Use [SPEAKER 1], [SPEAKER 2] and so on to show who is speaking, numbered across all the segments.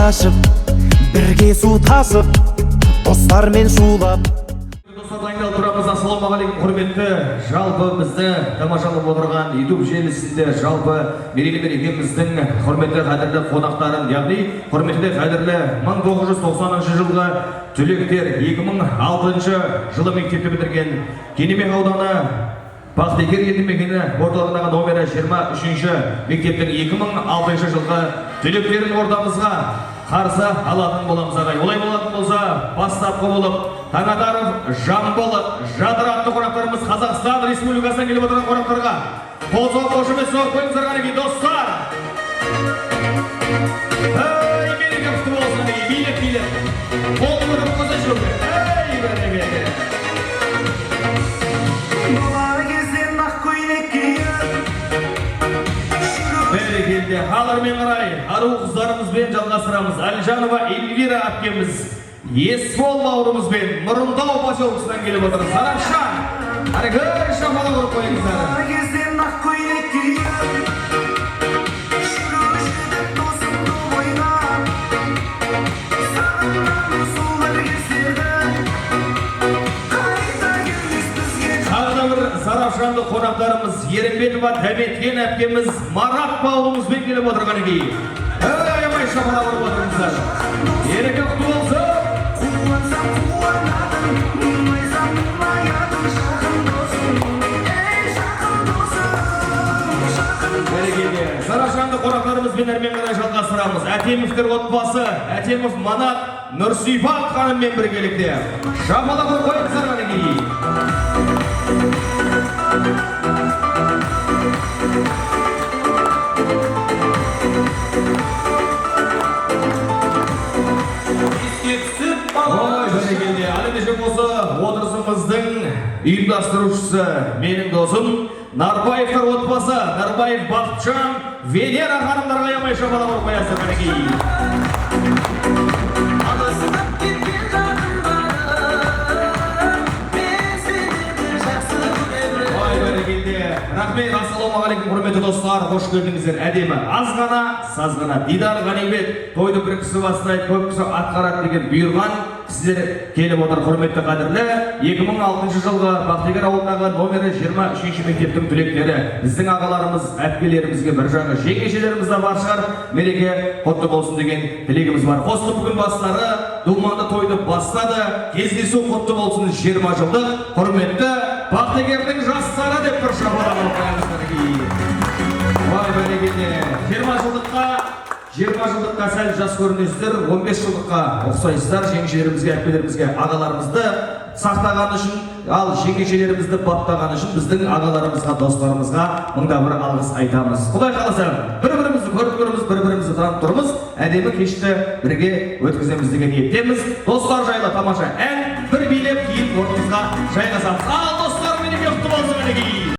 [SPEAKER 1] ашып, бірге су тасып, достармен шулап.
[SPEAKER 2] Достар, дайындалып тұрамыз. Ассалаумағалейкум, құрметті жалпы бізді тамашалап отырған YouTube желісінде жалпы мерейлі мерекеміздің құрметті қадірлі қонақтарын, яғни құрметті қадірлі 1990 жылғы түлектер, 2006 жылы мектепті бітірген Кенемек ауданы Бақтыгер елді мекені орталығындағы номері 23-ші мектептің 2006 жылғы түлектерін ортамызға қарсы алатын боламыз ағай. Олай болатын болса, бастапқы болып, Таңатаров, Жамбыл, Жадыр атты қонақтарымыз Қазақстан Республикасынан келіп отырған қонақтарға қол қошемет соғып қойыңыздар қанекей, достар. Мереке құтты болсын, билет. Қол көріп қоза жүрді. Бәрекелді. Бәрекелді. Қалармен қарай, ару қыздарымызбен жалғастырамыз. Әлжанова Эльвира әпкеміз, Есбол бауырымызбен Мұрындау поселкесінен келіп отыр. Сарапша, әргір шамалы құрып қойыңыздар. Сарапшанды қонақтарымыз Ерімбетова Дәметкен әпкеміз Марат бауырымызбен келіп отырған екен. Аямай шамала құрып отырыңыздар. Ереке құтты болсын. Сарапшанды қонақтарымызбен әрмен қарай жалғастырамыз. Әтемовтер отбасы, Әтемов Манат, Нұрсипат ханыммен біргелікте. Шамала құрып қойыңыздар қанекей. Отырысымыздың ұйымдастырушысы менің досым Нарбаевтар отбасы, Нарбаев Бақытжан, Венера ханымдарға аямай шамала құрып қоясыздар қанекей. Рахмет, ассалаумағалейкум, құрметті достар, қош келдіңіздер. Әдемі, аз ғана, саз ғана, Дидар Ғанибет, тойды бір кісі бастайды, көп кісі атқарады деген бұйырған сіздер келіп отыр. Құрметті қадірлі, 2006 жылғы Бақтыгер ауылындағы номері 23-ші мектептің түлектері, біздің ағаларымыз, әпкелерімізге бір жағы жеңешелеріміз де бар шығар, мереке құтты болсын деген тілегіміз бар. Қосты бүгін бастары думанды тойды бастады, кездесу құтты болсын 20 жылдық. Құрметті Бақтыгердің жастары деп бір шапалақ алып қоямыздар. Вай бәрекелді. 20 жылдыққа сәл жас көрінесіздер, 15 жылдыққа ұқсайсыздар. Жеңешелерімізге, әпкелерімізге, ағаларымызды сақтаған үшін, ал жеңешелерімізді баптаған үшін біздің ағаларымызға, достарымызға мыңда бір алғыс айтамыз. Құдай қаласа, бір-бірімізді көріп көріміз, бір-бірімізді танып тұрмыз, әдемі кешті бірге өткіземіз деген ниеттеміз. Достар жайлы тамаша ән, бір билеп кейін орнымызға жайғасамыз. Ал достар, менің құтты болсын мінекей.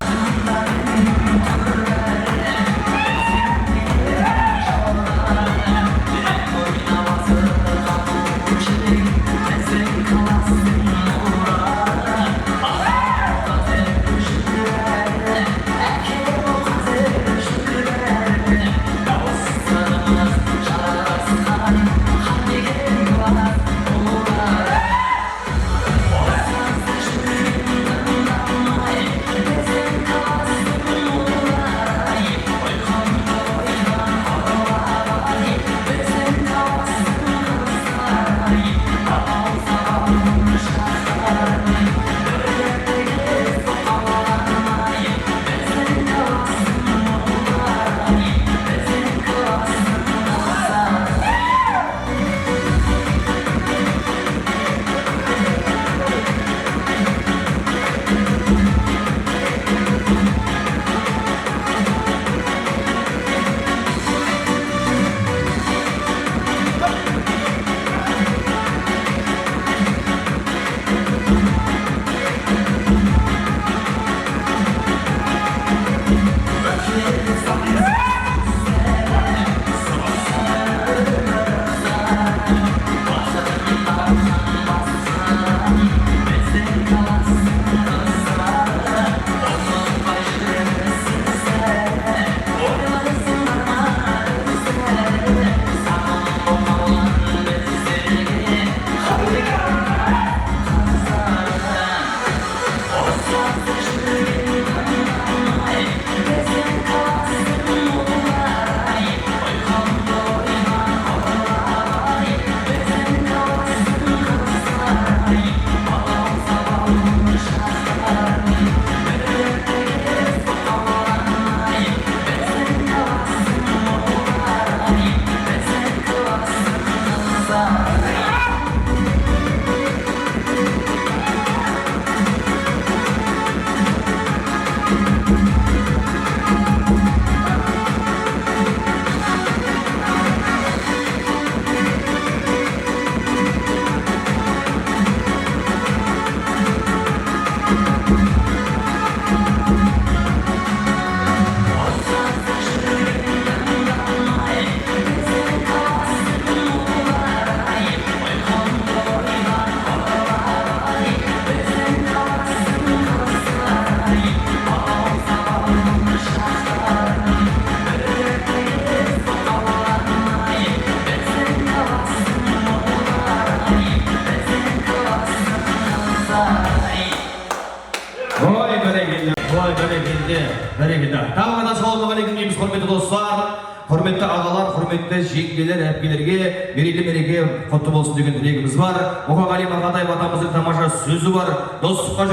[SPEAKER 2] құрметті ағалар, құрметті жеңгелер, әпкелерге мереке құтты болсын деген тілегіміз бар. Мұқағали Мақатаев атамыздың тамаша сөзі бар. Достыққа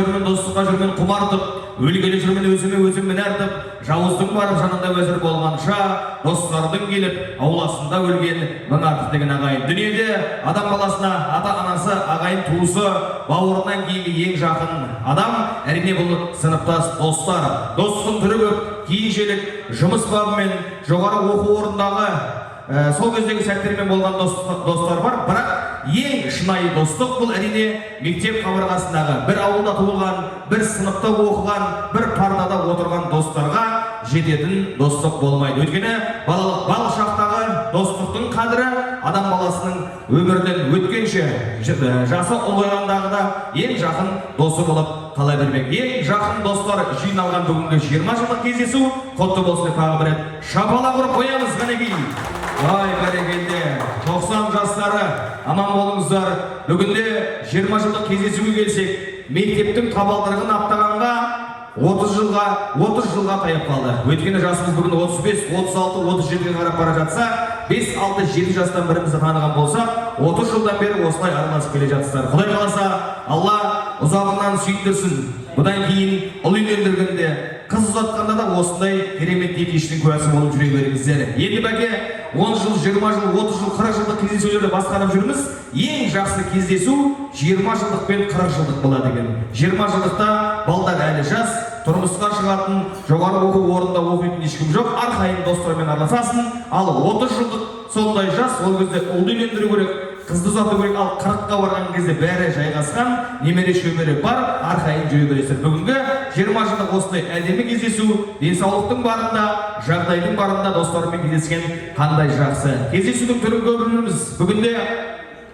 [SPEAKER 2] жүрмен құмартып, өлгелі жүрмен өзімен артып, жауыздың барып жанында өзір болғанша, достардың келіп, ауласында өлген мың артық деген ағайын. Дүниеде адам баласына ата-анасы, ағайын туысы, бауырынан кейінгі ең жақын адам, әрине бұл сыныптас достар. Достың түрі көп, кейіншелік, жұмыс бабымен, жоғары оқу орындағы сол кездегі сәттермен болған достар бар, бірақ ең шынайы достық бұл әрине мектеп қабырғасындағы бір ауылда туылған, бір сыныпта оқыған, бір партада отырған достарға жететін достық болмайды. Өйткені балалық бал шақтағы достықтың қадірі адам баласының өмірден өткенше жасы ұлғайғандағы да ең жақын досы болып қала бермек. Ең жақын достар жиналған бүгінгі 20 жылдық кездесу құтты болсын. Тағы бір рет шапалақ ұрып қоямыз қанекей. Ай бәрекелді, 90 жастары аман болыңыздар. Бүгінде 20 жылдық кездесуге келсек, мектептің табалдырығын аттағанға 30 жылға таяп қалды. Өйткені жасымыз бүгін 35, 36, 37-ге қарап бара жатса, 5, 6, 7 жастан бірімізді таныған болса, 30 жылдан бері осылай араласып келе жатсыздар. Құдай қаласа, Алла ұзағынан сүйіндірсін. Бұдан кейін ұл үйлендіргенде, қыз ұзатқанда да осындай керемет кештің куәсі болып жүре беріңіздер. Енді бәке 10 жыл, 20 жыл, 30 жыл, 40 жылдық кездесулерді басқарып жүрміз. Ең жақсы кездесу 20 жылдық пен 40 жылдық болады екен. 20 жылдықта балдар әлі жас, тұрмысқа шығатын, жоғары оқу орнында оқитын ешкім жоқ, арқайын достармен араласасың. Ал 30 жылдық сондай жас, ол кезде ұлды үйлендіру керек, қызды ұзату керек. Ал 40-қа барған кезде бәрі жайғасқан, немере шөбере бар, арқайын жүре бересіздер. Бүгінгі 20 жылдық осындай әдемі кездесу, денсаулықтың барында, жағдайдың барында достарымен кездескен қандай жақсы. Кездесудің түрін көбіміз бүгінде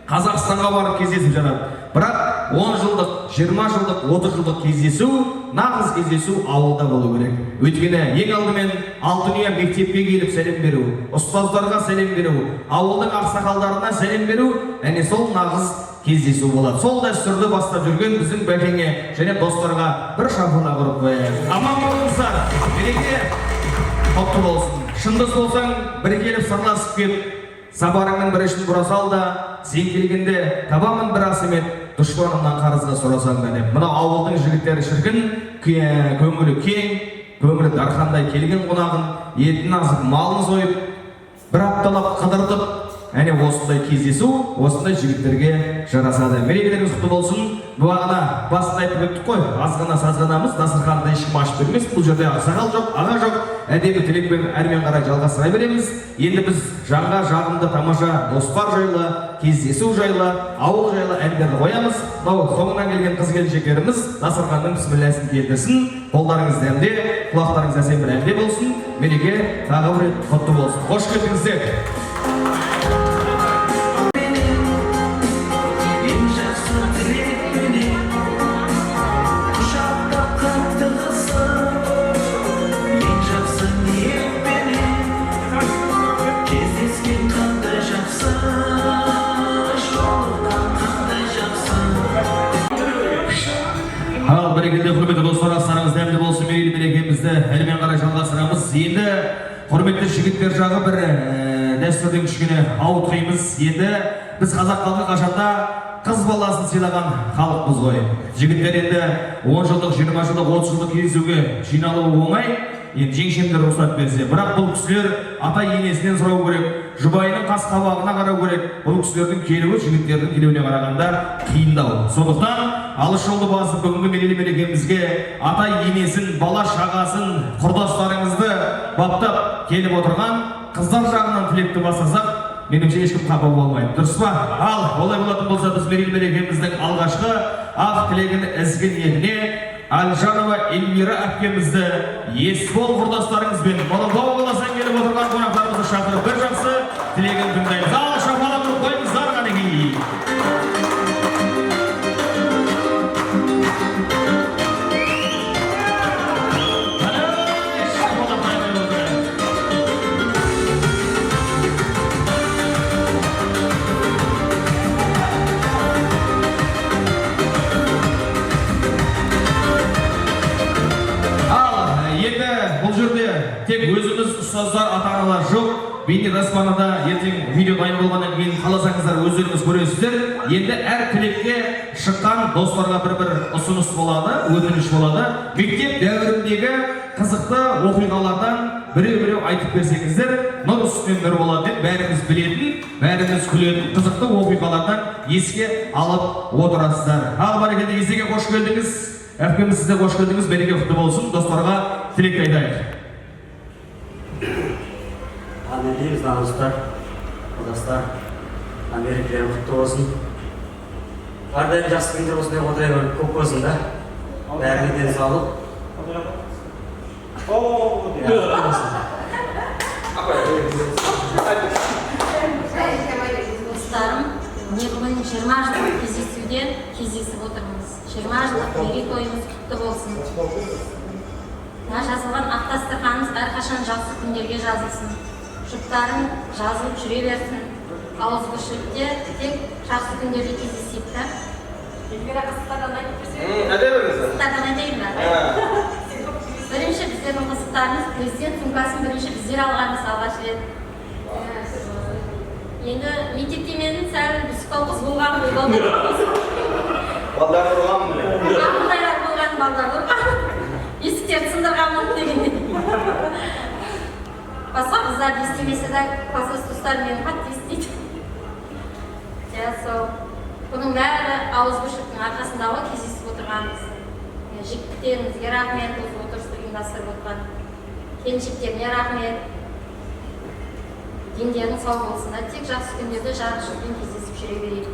[SPEAKER 2] Қазақстанға барып кездесіп жатады. Бірақ 10 жылдық, 20 жылдық, 30 жылдық кездесу, нағыз кездесу ауылда болу керек. Өйткені ең алдымен Алтынұя мектепке келіп сәлем беру, ұстаздарға сәлем беру, ауылдың ақсақалдарына сәлем беру, әне сол нағыз кездесу болады. Сол дәстүрді бастап жүрген біздің бәкеңе және достарға бір шапалақ ұрып қояйық. Аман болыңыздар, мереке құтты болсын. Шындыс болсаң, бір келіп сырласып кеп, сапарыңның бір ішін бұра сал да, сен келгенде табамын бір асымет, дұшпанымнан қарызға сұрасаң да деп. Мына ауылдың жігіттері шіркін, көңілі кең, көңілі дархандай келген қонағын, етін азып, малын сойып, бір апталап қыдыртып, әне осындай кездесу, осындай жігіттерге жарасады. Мерекелеріңіз құтты болсын. Бұғана басында айтып өттік қой, азғана сазғанамыз, дастарханды ешкім ашып бермес. Бұл жерде ақсақал жоқ, аға жоқ. Әдемі тілекпен әрмен қарай жалғастыра береміз. Енді біз жаңға жағымды тамаша достар жайлы, кездесу жайлы, ауыл жайлы әндерді қоямыз. Соңынан келген қыз келіншектеріміз дастарханның бісмілләсін келтірсін. Қолдарыңыз дәмде, құлақтарыңыз әсем бір әнде болсын. Мереке тағы бір рет құтты болсын. Қош келдіңіздер. Берекелі құрметті достар, астарыңыз дәмді болсын. Мерекемізді әлмен қарай жалғастырамыз. Енді құрметті жігіттер жағы бір дәстүрдің кішкене ауытқимыз. Енді біз қазақ халқы қашанда қыз баласын сыйлаған халықпыз ғой. Жігіттер енді 10 жылдық, 20 жылдық, 30 жылдық кездесуге жиналуы оңай. Енді жеңшемдер рұқсат берсе, бірақ бұл кісілер ата енесінен сұрау керек, жұбайының қас қабағына қарау керек. Бұл кісілердің келуі жігіттердің келуіне қарағанда қиындау. Сондықтан алыс жолды басып бүгінгі мерейлі мерекемізге ата енесін, бала шағасын, құрдастарыңызды баптап келіп отырған қыздар жағынан тілекті бастасақ, меніңше ешкім қапа болмайды. Дұрыс па? Ал олай болатын болса, біз мерейлі мерекеміздің алғашқы ақ тілегін ізгі ниетіне Әлжанова Эльмира әпкемізді Есбол құрдастарыңызбен Молдова қаласынан келіп отырған қонақтарымызды шақырып бір жақсы тілегін тыңдаймыз. Ал шапалақ ұрып қойыңыздар қанекей. Тек өзіміз ұстаздар, ата-аналар жоқ, бейне таспанада ертең видео дайын болғаннан кейін қаласаңыздар өздеріңіз көресіздер. Енді әр тілекке шыққан достарға бір ұсыныс болады, өтініш болады. Мектеп дәуіріндегі қызықты оқиғалардан біреу айтып берсеңіздер, нұр үстінен нұр болады деп бәріміз білетін, бәріміз күлетін қызықты оқиғалардан еске алып отырасыздар. Ал бәрекелді, есеге қош келдіңіз. Әпкеміз сізде қош келдіңіз. Береке құтты болсын. Достарға тілек айтайық.
[SPEAKER 3] Амелиев занустар, Қазақстан, Америкалар құтты болсын. Бардайым жақсы күндер осындай отырай көріп көп болсын да. Бәріне денсаулық.
[SPEAKER 4] Достарым, неғылың 20 жылдық кездесуден кездесіп отырмыз. 20 жылдық мерейтойымыз құтты болсын. Жазылған ақ дастарханымыз әрқашан жақсы күндерге жазылсын. Жұптарың жазылып жүре берсін. Ауызбіршілікте тек жақсы күндерге кездесейік та. Қызықтардан айтайын ба? Бірінші біздердің қызықтарымыз президент сумкасын бірінші біздер алғанбыз алғаш рет. Енді мектепте менің сәл бүсіктау қыз болған
[SPEAKER 2] Балдар ұрған міне?
[SPEAKER 4] Ақылдайлар болған балдар ұрған. Есіктерді сындырған мұн дегенде. Басқа қыздар естемесе де класстас достар мені қатты естейді. Бұның бәрі ауызбіршіліктің арқасындағы кездесіп отырғанбыз. Жігіттерімізге рахмет, осы отырысты ұйымдастырып отырған. Келіншектеріне рахмет. Дендерің сау болсында, тек жақсы күндерде жарықшылықпен кездесіп жүре берейік.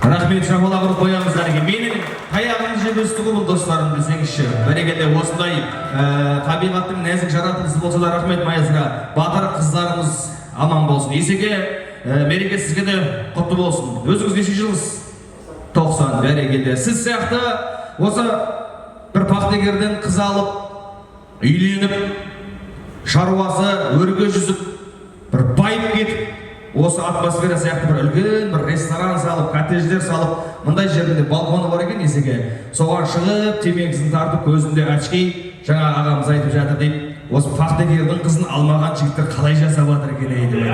[SPEAKER 2] Рахмет, шапалақ ұрып қоямыздар. Менің таяғымыз жеп өсті бұл достарым десеңізші. Бәрекелді осындай табиғаттың нәзік жаратылысы болса да рахмет майызға. Батыр қыздарымыз аман болсын. Есеге мереке сізге де құтты болсын. Өзіңіз неше жылыңыз? 90. Бәрекелді. Сіз сияқты осы бір пақтегерден қыз алып, үйленіп, шаруасы өрге жүзіп, бір байып кетіп, осы атмосфера сияқты бір үлкен бір ресторан салып, коттедждер салып, мындай жерінде балконы бар екен есеге. Соған шығып, темекісін тартып, көзінде очки, жаңа ағамыз айтып жатыр дейді, осы пақтегердің қызын алмаған жігіттер қалай жасап жатыр екен дейді.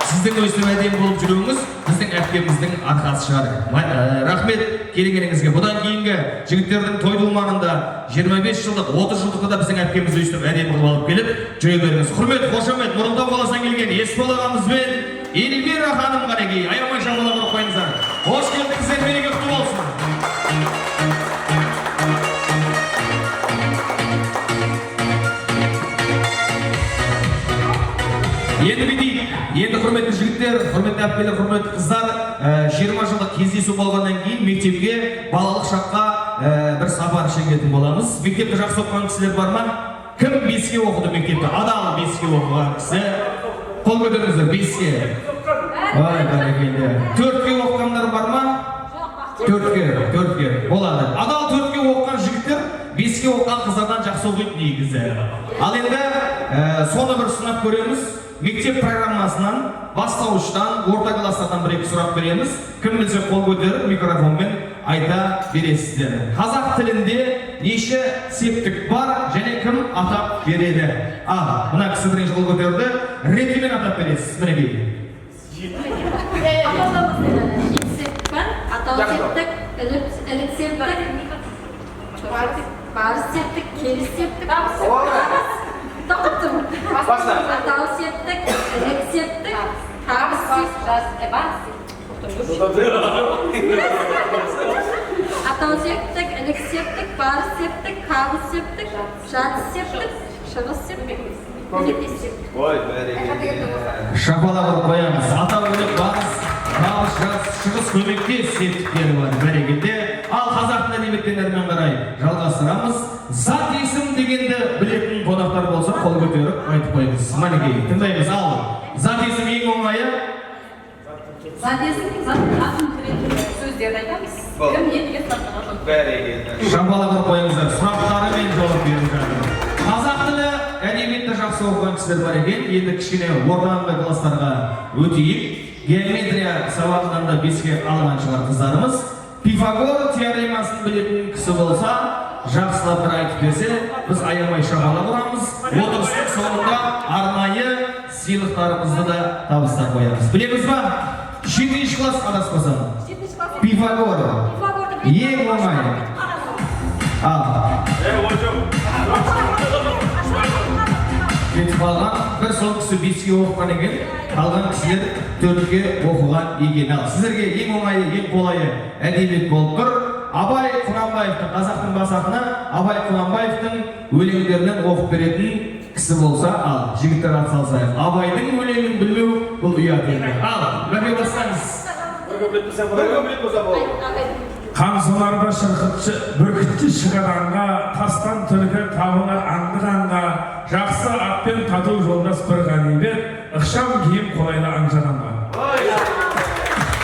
[SPEAKER 2] Сіздің өстіп әдемі болып жүруіңіз біздің әпкеміздің арқасы шығар. Рахмет келгеніңізге. Бұдан кейінгі жігіттердің той думанында 25 жылдық, 30 жылдықта да біздің әпкеміз өстіп әдемі қылып алып келіп жүре беріңіз. Құрмет, қошемет, Нұрымтау қаласынан келген Есбол ағамызбен Эльвира ханым ғанекей. Аямай шапалақ ұрып қойыңыздар. Қош келдіңіздер, береке құтты болсын. Енді құрметті жігіттер, құрметті әпкелер, құрметті қыздар, 20 жылдық кездесу болғаннан кейін мектепке балалық шаққа бір сапар шегетін боламыз. Мектепте жақсы оқыған кісілер бар ма? Кім 5-ке оқыды мектепте? Адал 5-ке оқыған кісі. Қол көтеріңіздер, 5-ке. Ой, бәрекелді. 4-ке оқығандар бар ма? 4-ке. Болады. Адал 4-ке оқыған жігіттер 5-ке оқыған қыздардан жақсы оқиды негізі. Ал енді соны бір сынап көреміз. Мектеп программасынан, бастауыштан, орта класстардан бір-екі сұрақ береміз. Кім білсе қол көтеріп, микрофонмен айта бересіздер. Қазақ тілінде неше септік бар және кім атап береді? Мына кісі бірінші қол көтерді. Ретімен атап бересіз. Мінекей.
[SPEAKER 4] Атау септік, ілік септік, барыс септік, келіс септік. Тоқтым. Атау септік, ілік септік, табыс септік. Атау септік, ілік септік, барыс септік, табыс септік, жатыс септік, шығыс септік.
[SPEAKER 2] Ой, бәрекелді. Шапалақ ұрып қоямыз. Атау ілік, барыс, табыс, жатыс, шығыс көмектес септіктері бар. Бәрекелді. Ал қазақтың әдебиеттерімен қарай жалғастырамыз. Зат есім дегенді білетін қонақтар болса, қол көтеріп айтып қойыңыз. Мінекей, тыңдаймыз. Ал, зат есім ең оңайы?
[SPEAKER 4] Зат есім, атын кіретін сөздерді айтамыз. Кім едіге сұрақтарға жоқ.
[SPEAKER 2] Бәрекелді. Шапалақ ұрып қойыңыздар. Сұрақтары мен жауап беріп жатыр. Қазақ тілі әдебиетті жақсы оқыған кісілер бар екен. Енді кішкене ортаңғы кластарға өтейік. Геометрия сабағынан да 5-ке алған шығар қыздарымыз. Пифагор теоремасын білетін кісі болса, жақсылап бір айтып берсе, біз аямай шағала боламыз. Отырыстың соңында арнайы сыйлықтарымызды да табыстап қоямыз. Білеміз ба? 7-ші класс адаспасам. Пифагор. Ең оңай. Кетіп алған, бір сол кісі 5-ке оқыған екен, қалған кісілер 4-ке оқыған екен. Ал сіздерге ең оңайы, ең қолайы әдебиет болып тұр. Абай Құнанбаевтың, қазақтың бас ақыны Абай Құнанбаевтың өлеңдерінен оқып беретін кісі болса, ал жігіттер атсалысайық. Абайдың өлеңін білмеу бұл ұят еді. Ал, мәке бастаңыз.
[SPEAKER 5] Қамсыларда шырқытшы, бүркітші шығаданға, тастан түлкі табылар аңдығанға, жақсы атпен тату жолдас бір ғанибет, ықшам киім қолайлы аңжағанға.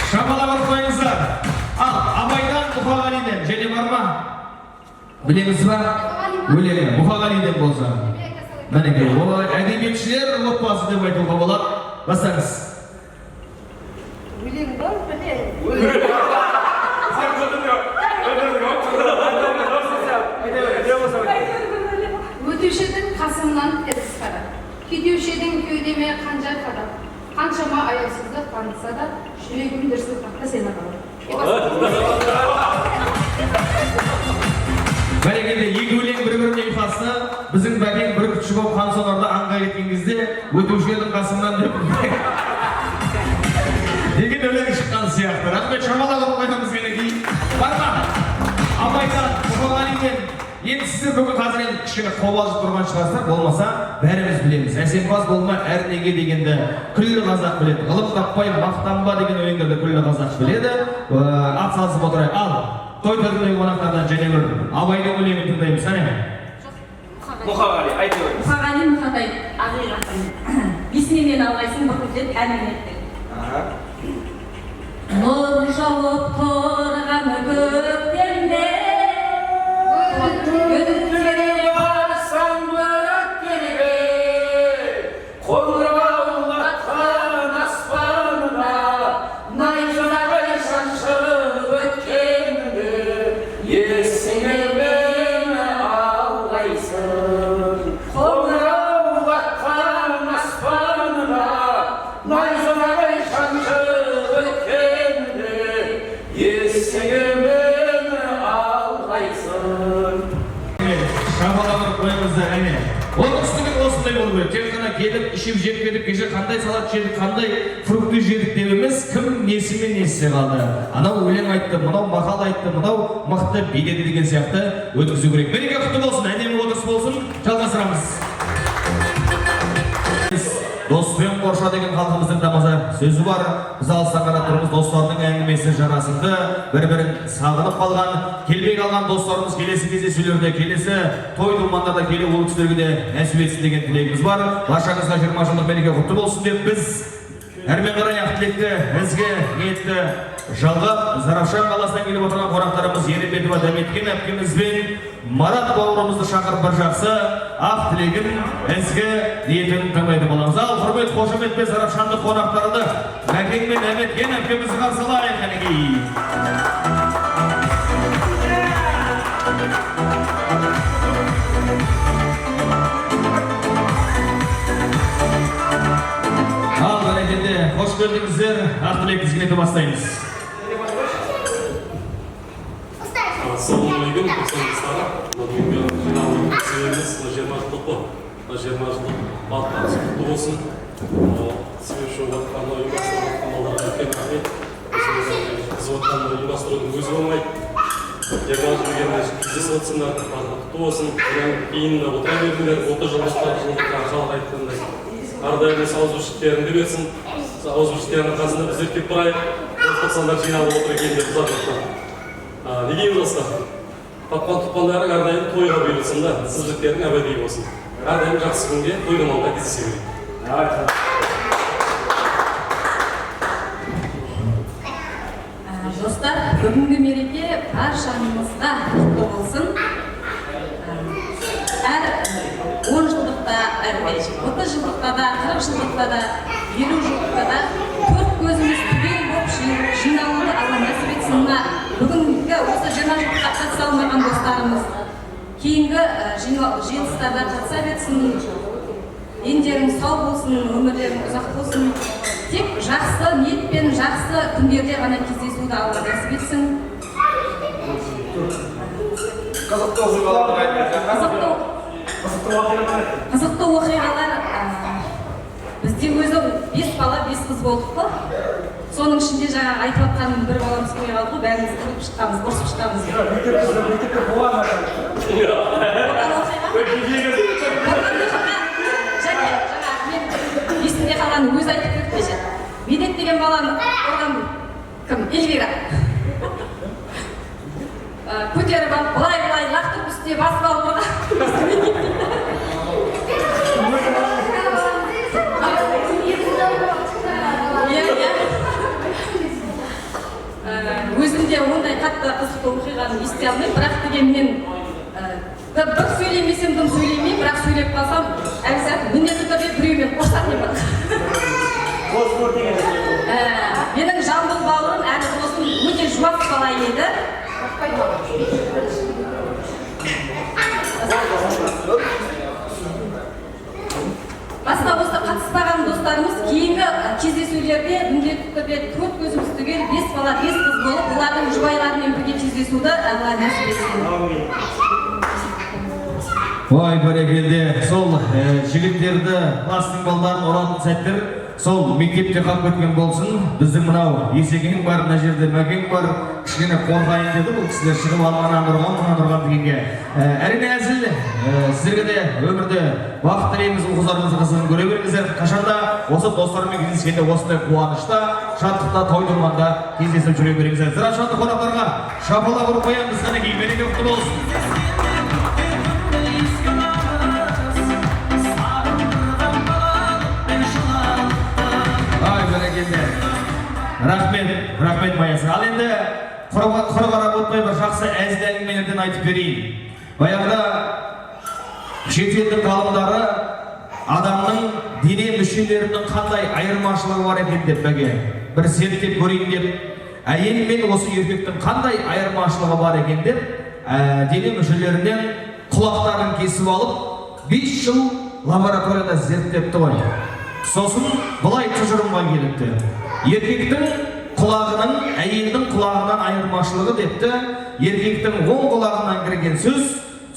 [SPEAKER 2] Шабала бұрқайыңыздар. Ал, Абайдан Мұқағалиден және бар ма? Білеміз ба? Өлеңі Мұқағалиден болса. Мәнеке, олар әдебиетшілер отбасы деп айтуға болады. Бастаңыз.
[SPEAKER 6] Өлең бар, біле. Өтеушедің қасымнан із қарап, күйдеушедің кеудеме қанжар қарап, қаншама аяусыздық танытса да, жүрегім дүрсіл қақты сені қалар.
[SPEAKER 2] Бәрекелді, екі өлең бір-біріне ұйқасты, біздің бәкең бір күтші болып қансонарда аңға кеткен кезде, өтеушінің қасымнан деп деген өлең шыққан сияқты. Рахмет, шамалаға қойғанымыз керек. Бар ма? Абайдан, Мұқағалиден. Енді сіздер бүгін қазір енді кішкене қобалжып тұрған шығарсыздар, болмаса бәріміз білеміз. Әсемпаз болма әр неге дегенді күллі қазақ біледі. Ғылым таппай мақтанба деген өлеңдерді күллі қазақ біледі. Атсалысып отырайық. Ал, той тәртібіндегі қонақтардан және бір Абайдың өлеңін тыңдаймыз.
[SPEAKER 7] Мұқағали, айтып өтіңіз.
[SPEAKER 8] Мұқағали Мұқатай ақиқатын бесінен алғайсың бүкілдеп әнін етті. Нұр жауып тұрған көктемде, өткере барсам өткерге, қоңыраулатқан аспанына, найзағай шаншып өткенді, есіңе мені алғайсың. Қоңыраулатқан аспанына, найзағай шаншып өткенді, есіңе мені алғайсың.
[SPEAKER 2] Шабалағыр қойыңыздар, әне. Оңтүстігін осындай болу керек. Тек қана келіп, ішіп жеп кетіп, кеше қандай салат жедік, қандай фрукты жедік деп емес, кім несімен несі қалды. Анау өлең айтты, мынау мақал айтты, мынау мықты биледі деген сияқты өткізу керек. Береке құтты болсын, әдемі отырыс болсын, жалғастырамыз. Доспен қорша деген халқымыздың тамаза сөзі бар. Біз алыстан қарап тұрмыз, достардың әңгімесі жарасымды, бір-бірін сағынып қалған, келмей қалған достарымыз келесі кездесулерде, келесі той думандарда келе ол кісілерге де нәсіп етсін деген тілегіміз бар. Баршаңызға 20 жылдық мереке құтты болсын деп біз әрмен қарай ақ тілекті, ізгі ниетті жалғап, Зарafşan қаласынан келіп отырған қонақтарымыз Ерепетова Дәметкен әпкеміз бен Марат бауырымызды шақырып бір жақсы ақ тілегін, ізгі ниетін тыңдайтын боламыз. Ал құрмет, қошемет пен Зарafşanды қонақтарды Мәкен мен Дәметкен әпкемізді қарсы алайық. Ал бәрекелді, қош келдіңіздер, ақ тілек тізгінеті бастаймыз.
[SPEAKER 9] Ассалаумағалейкум, достар. Бүгінгі жиналған себебіміз 20 жылдық қой. 20 жылдық баттарыңыз құтты болсын. Себепші отқанды ұйымдастырып отқан балаларға үлкен рахмет. Біз отқанды ұйымдастырудың өзі болмайды. 20 жыл дегенде кездесіп отырсыңдар, құтты болсын. Кейін отыра бердіңдер, 30 жылдыққа жалға айттыңдар. Ардайымыз ауызбіршіліктеріңді берсін. Ауызбіршіліктерінің қасында біздер кеп тұрайық. Тоқсандар жиналып отыр екен деп ұзақ. Не дейміз достар? Тапқан-тұтқандарың әрдайым тойға бұйырылсын да, сіздіктерің әбәди болсын. Әрдайым жақсы күнге тойдың алда кездесе берейік.
[SPEAKER 8] Достар, бүгінгі мереке баршамызға құтты болсын. Әр 10 жылдықта, 30 жылдықта да, 40 жылдықта да, 50 жылдықта да төрт көзіміз түгел болып жиналуды Алла нәсіп етсін. Бүгінгі осы 20 жылдыққа қатыса алмаған достарымыз кейінгі жиылыстарда қатыса берсін, ендерің сау болсын, өмірлерің ұзақ болсын. Тек жақсы ниетпен, жақсы күндерде ғана кездесуді Алла нәсіп етсін. Қызықты оқиғалар бізде өзі 5 бала 5 қыз болдық қой. Соның ішінде жаңа айтып жатқаным бір баламыз қойға қалды, бәріміз кіріп шыққанбыз, ұрсып шыққанбыз. Есімде қалған өзі айтып кетпеші. Медет деген баланы оған кім? Эльвира. Көтеріп алып, былай лақтырып үстіне басып алып ұрған. Өзімде ондай қатты қызықты оқиғаны есте алмаймын, бірақ дегенмен бір сөйлемесем дым сөйлемеймін, бірақ сөйлеп қалсам әлсәт міндетті түрде біреумен қоштасам бар. Менің жамбыл бауырым әлі досым өте жуас бала еді. Басқа осы қатыспаған достарымыз кейінгі кездесулерде міндетті түрде 4 көзіміз түгел 5 бала 5 қыз болып, олардың жұбайларымен бірге кездесуді Алла нәсіп етсін.
[SPEAKER 2] Ой, бәрекелді. Сол жігіттерді, кластың балдарын ұратын сәттер сол мектепте қалып кеткен болсын. Біздің мынау Есекең бар, мына жерде Мәкең бар. Кішкене қорқайын деді бұл кісілер шығып алғаннан ұрған дегенге. Әрине әзіл, сіздерге де өмірде бақыт тілейміз, ұл-қыздарымыздың қызығын көре беріңіздер. Қашанда осы достарымен кездескенде осындай қуанышта, шаттықта, той-думанда кездесіп жүре беріңіздер. Зыра-шатты қонақтарға шапалақ ұрып қоямыз, қанекей, береке құтты болсын. Рахмет Баясы. Ал енді құр қарап отпай бір жақсы әзіл әңгімелерден айтып берейін. Баяғыда шетелдің ғалымдары адамның дене мүшелерінің қандай айырмашылығы бар екен деп бір зерттеп көрейін деп, әйел мен осы еркектің қандай айырмашылығы бар екен деп, дене мүшелерінен құлақтарын кесіп алып 5 жыл лабораторияда зерттепті ғой. Сосын бұлай тұжырымға келіпті. Еркектің құлағының әйелдің құлағынан айырмашылығы депті, еркектің оң құлағынан кірген сөз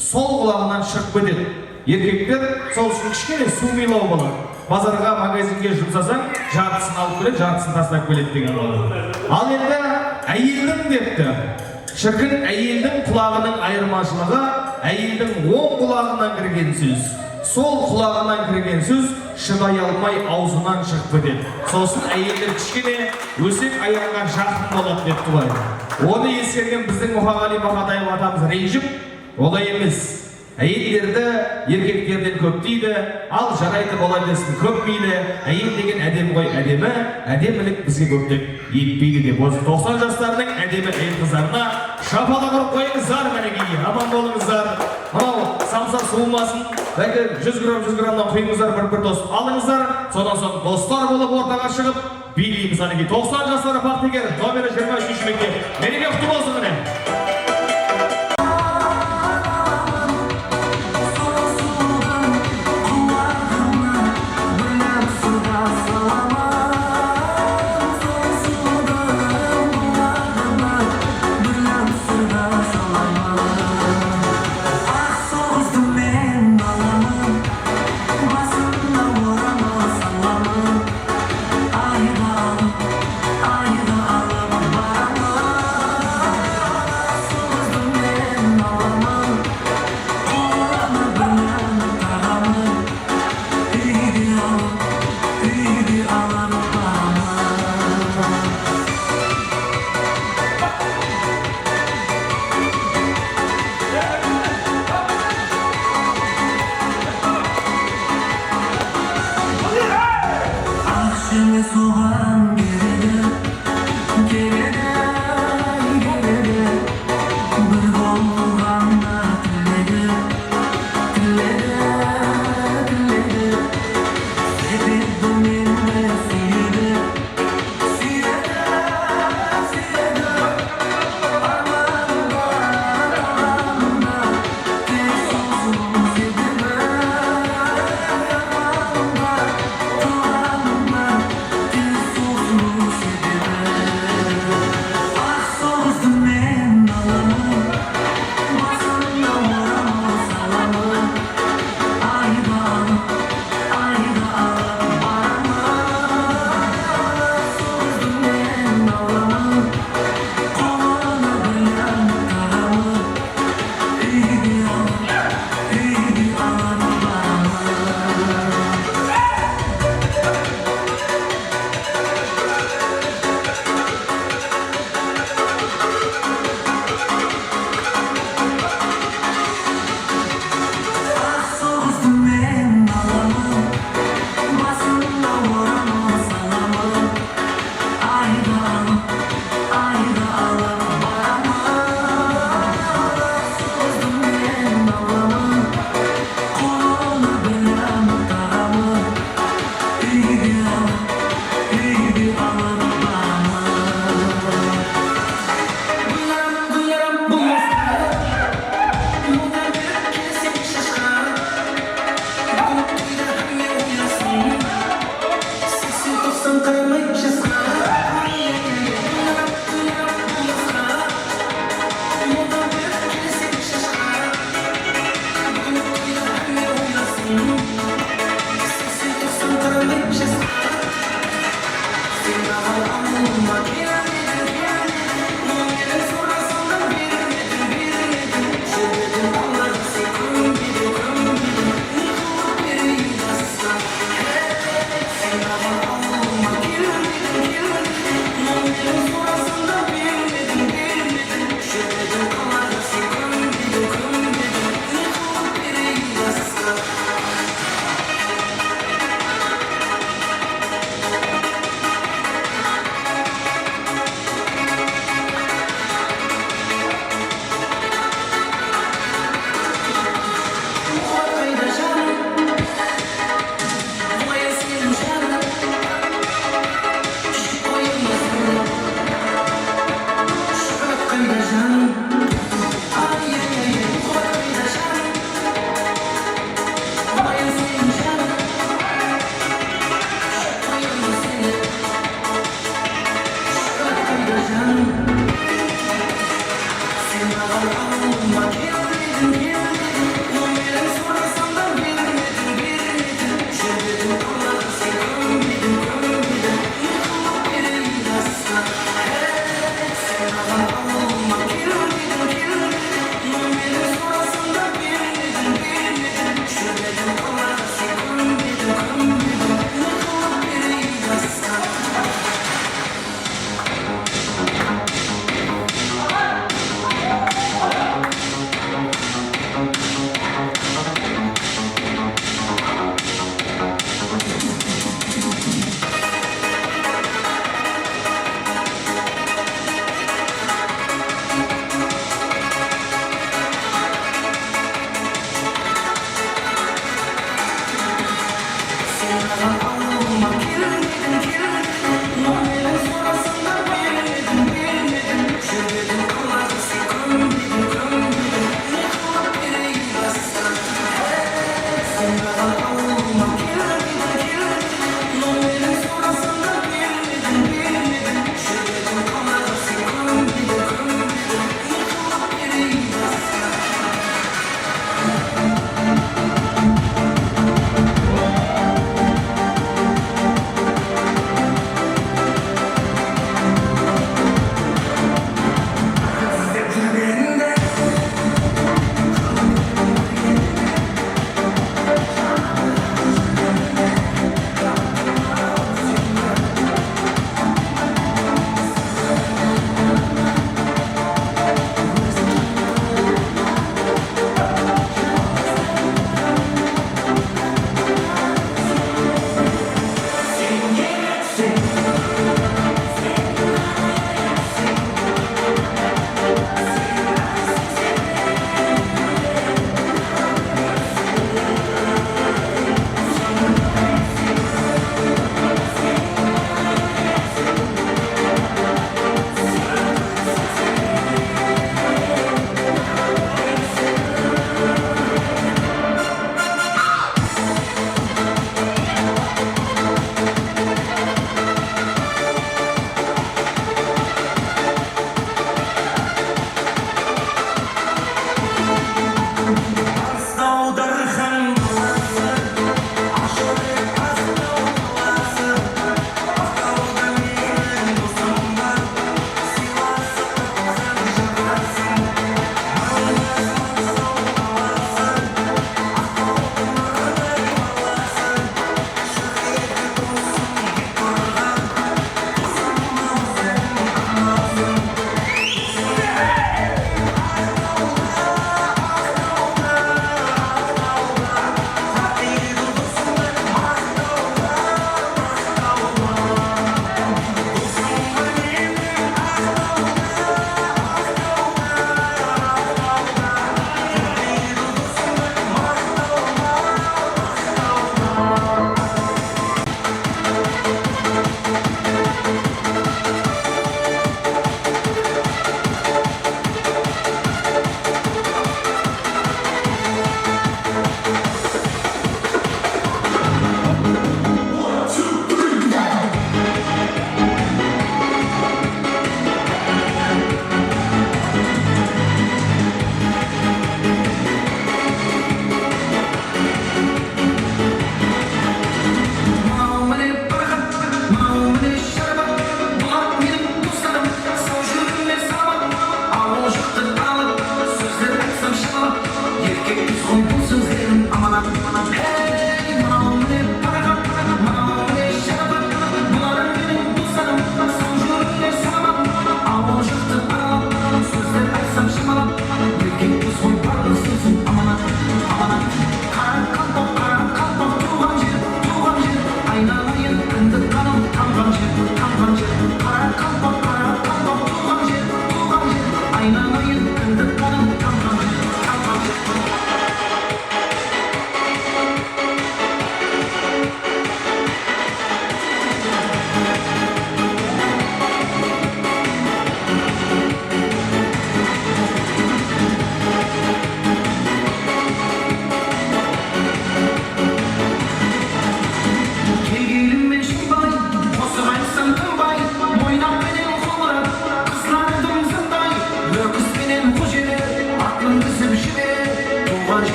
[SPEAKER 2] сол құлағынан шығып кетеді. Еркектер сол үшін кішкене сумилау болады. Базарға, магазинге жұмсасаң, жартысын алып келеді, жартысын тастап келеді деген болады. Ал енді әйелдің депті. Шіркін әйелдің құлағының айырмашылығы әйелдің оң құлағынан кірген сөз. Сол құлағынан кірген сөз шыдай алмай аузынан шығып кетеді. Сосын әйелдер кішкене өсек аяғына жақын болады депті ғой. Оны ескерген біздің Мұхағали Мақатаев атамыз ренжіп, олай емес. Әйелдерді еркектерден көп дейді, ал жарайды бола берсін көп мейлі. Әйел деген әдем ғой, әдемі, әдемілік бізге көптеп етпейді деп. Осы 90 жастарының әдемі әйел қыздарына шапалақ ұрып қойыңыздар, мінекей, аман болыңыздар. Мынау самса суымасын, 100 граммнан құйыңыздар, бір дос алыңыздар. Содан соң достар болып ортаға шығып билейміз. 90 жастары Бақтыгер, номері 23 мектеп. Мереке құтты болсын міне.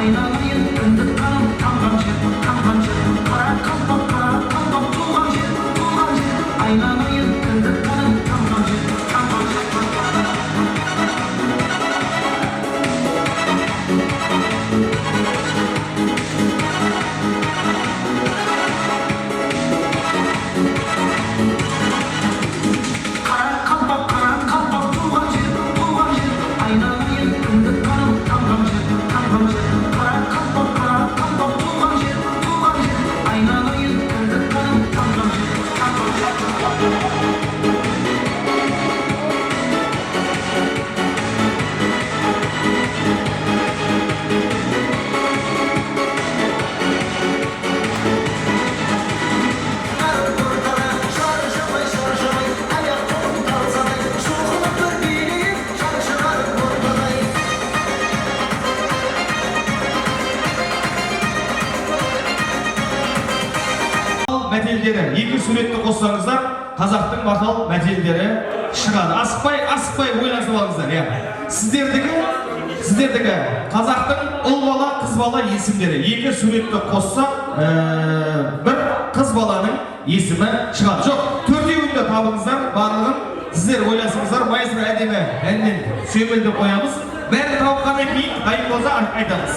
[SPEAKER 1] айналайын кіндік қаным тамған жер қара қалпақ туған жер айналайын кіндік қаным тамған жер
[SPEAKER 2] мәтелдері, екі суретті қоссаңыздар, қазақтың мақал мәтелдері шығады. Асықпай ойлансып алыңыздар, иә. Сіздердікі қазақтың ұл бала, қыз бала есімдері. Екі суретті қосса, бір қыз баланың есімі шығады. Жоқ, төртеуінде табыңыздар, барлығын сіздер ойласыңыздар, майыстро әдемі әннен сөймелдеп қоямыз. Бәрін тауыққаннан кейін дайын болса айтамыз.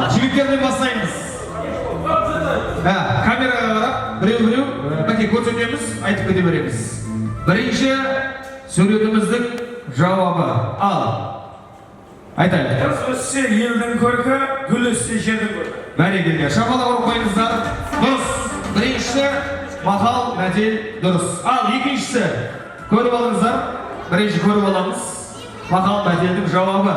[SPEAKER 2] Жігіттерден бастаймыз. Камераға қарап, біреу, бәке көрсетеміз, айтып кете береміз. Бірінші сөйлетіміздің жауабы. Ал. Айтайын.
[SPEAKER 5] Қыз өссе елдің көркі, гүл өссе жердің көркі.
[SPEAKER 2] Бәрекелді. Шапалақ ұрып қойыңыздар. Дұрыс. Бірінші мақал мәтел дұрыс. Ал екіншісі көріп алыңыздар. Бірінші көріп аламыз. Мақал мәтелдің жауабы.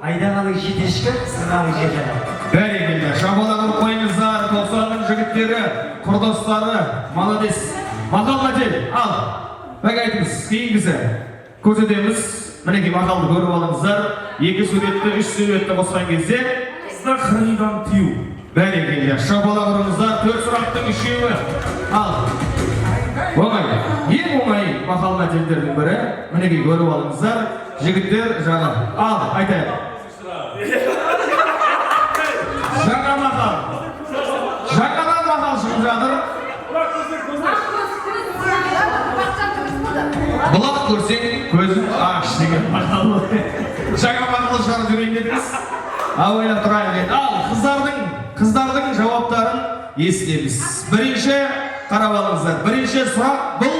[SPEAKER 3] Айдағаның жетешкі, сырғаның жетені.
[SPEAKER 2] Бәрекелді. Шапалақ ұрып қойыңыздар. 90-ның жігіттері, құрдастары, молодец. Мақал мәтел. Ал. Бәк айтыңыз. Кейінгісі. Көрсетеміз. Мінеки мақалды көріп алыңыздар. Екі суретті, үш суретті қосқан кезде
[SPEAKER 5] Қызда қырғидан тию.
[SPEAKER 2] Бәрекелді. Шапалақ ұрыңыздар. 4 сұрақтың үшеуі. Ал. Оңай. Ең оңай мақал мәтелдердің бірі. Мінеки көріп алыңыздар. Жігіттер жағы. Ал, айтайын. Жаңа мақал. Жаңадан мақал шығып жатыр. Бұлақ көрсең, көзің аш деген мақал. Жаңа мақал шығарып жүрейін дедіңіз. Ойлап тұрайық енді. Ал, қыздардың жауаптарын естіміз. Бірінші қарап алыңыздар. Бірінші сұрақ бұл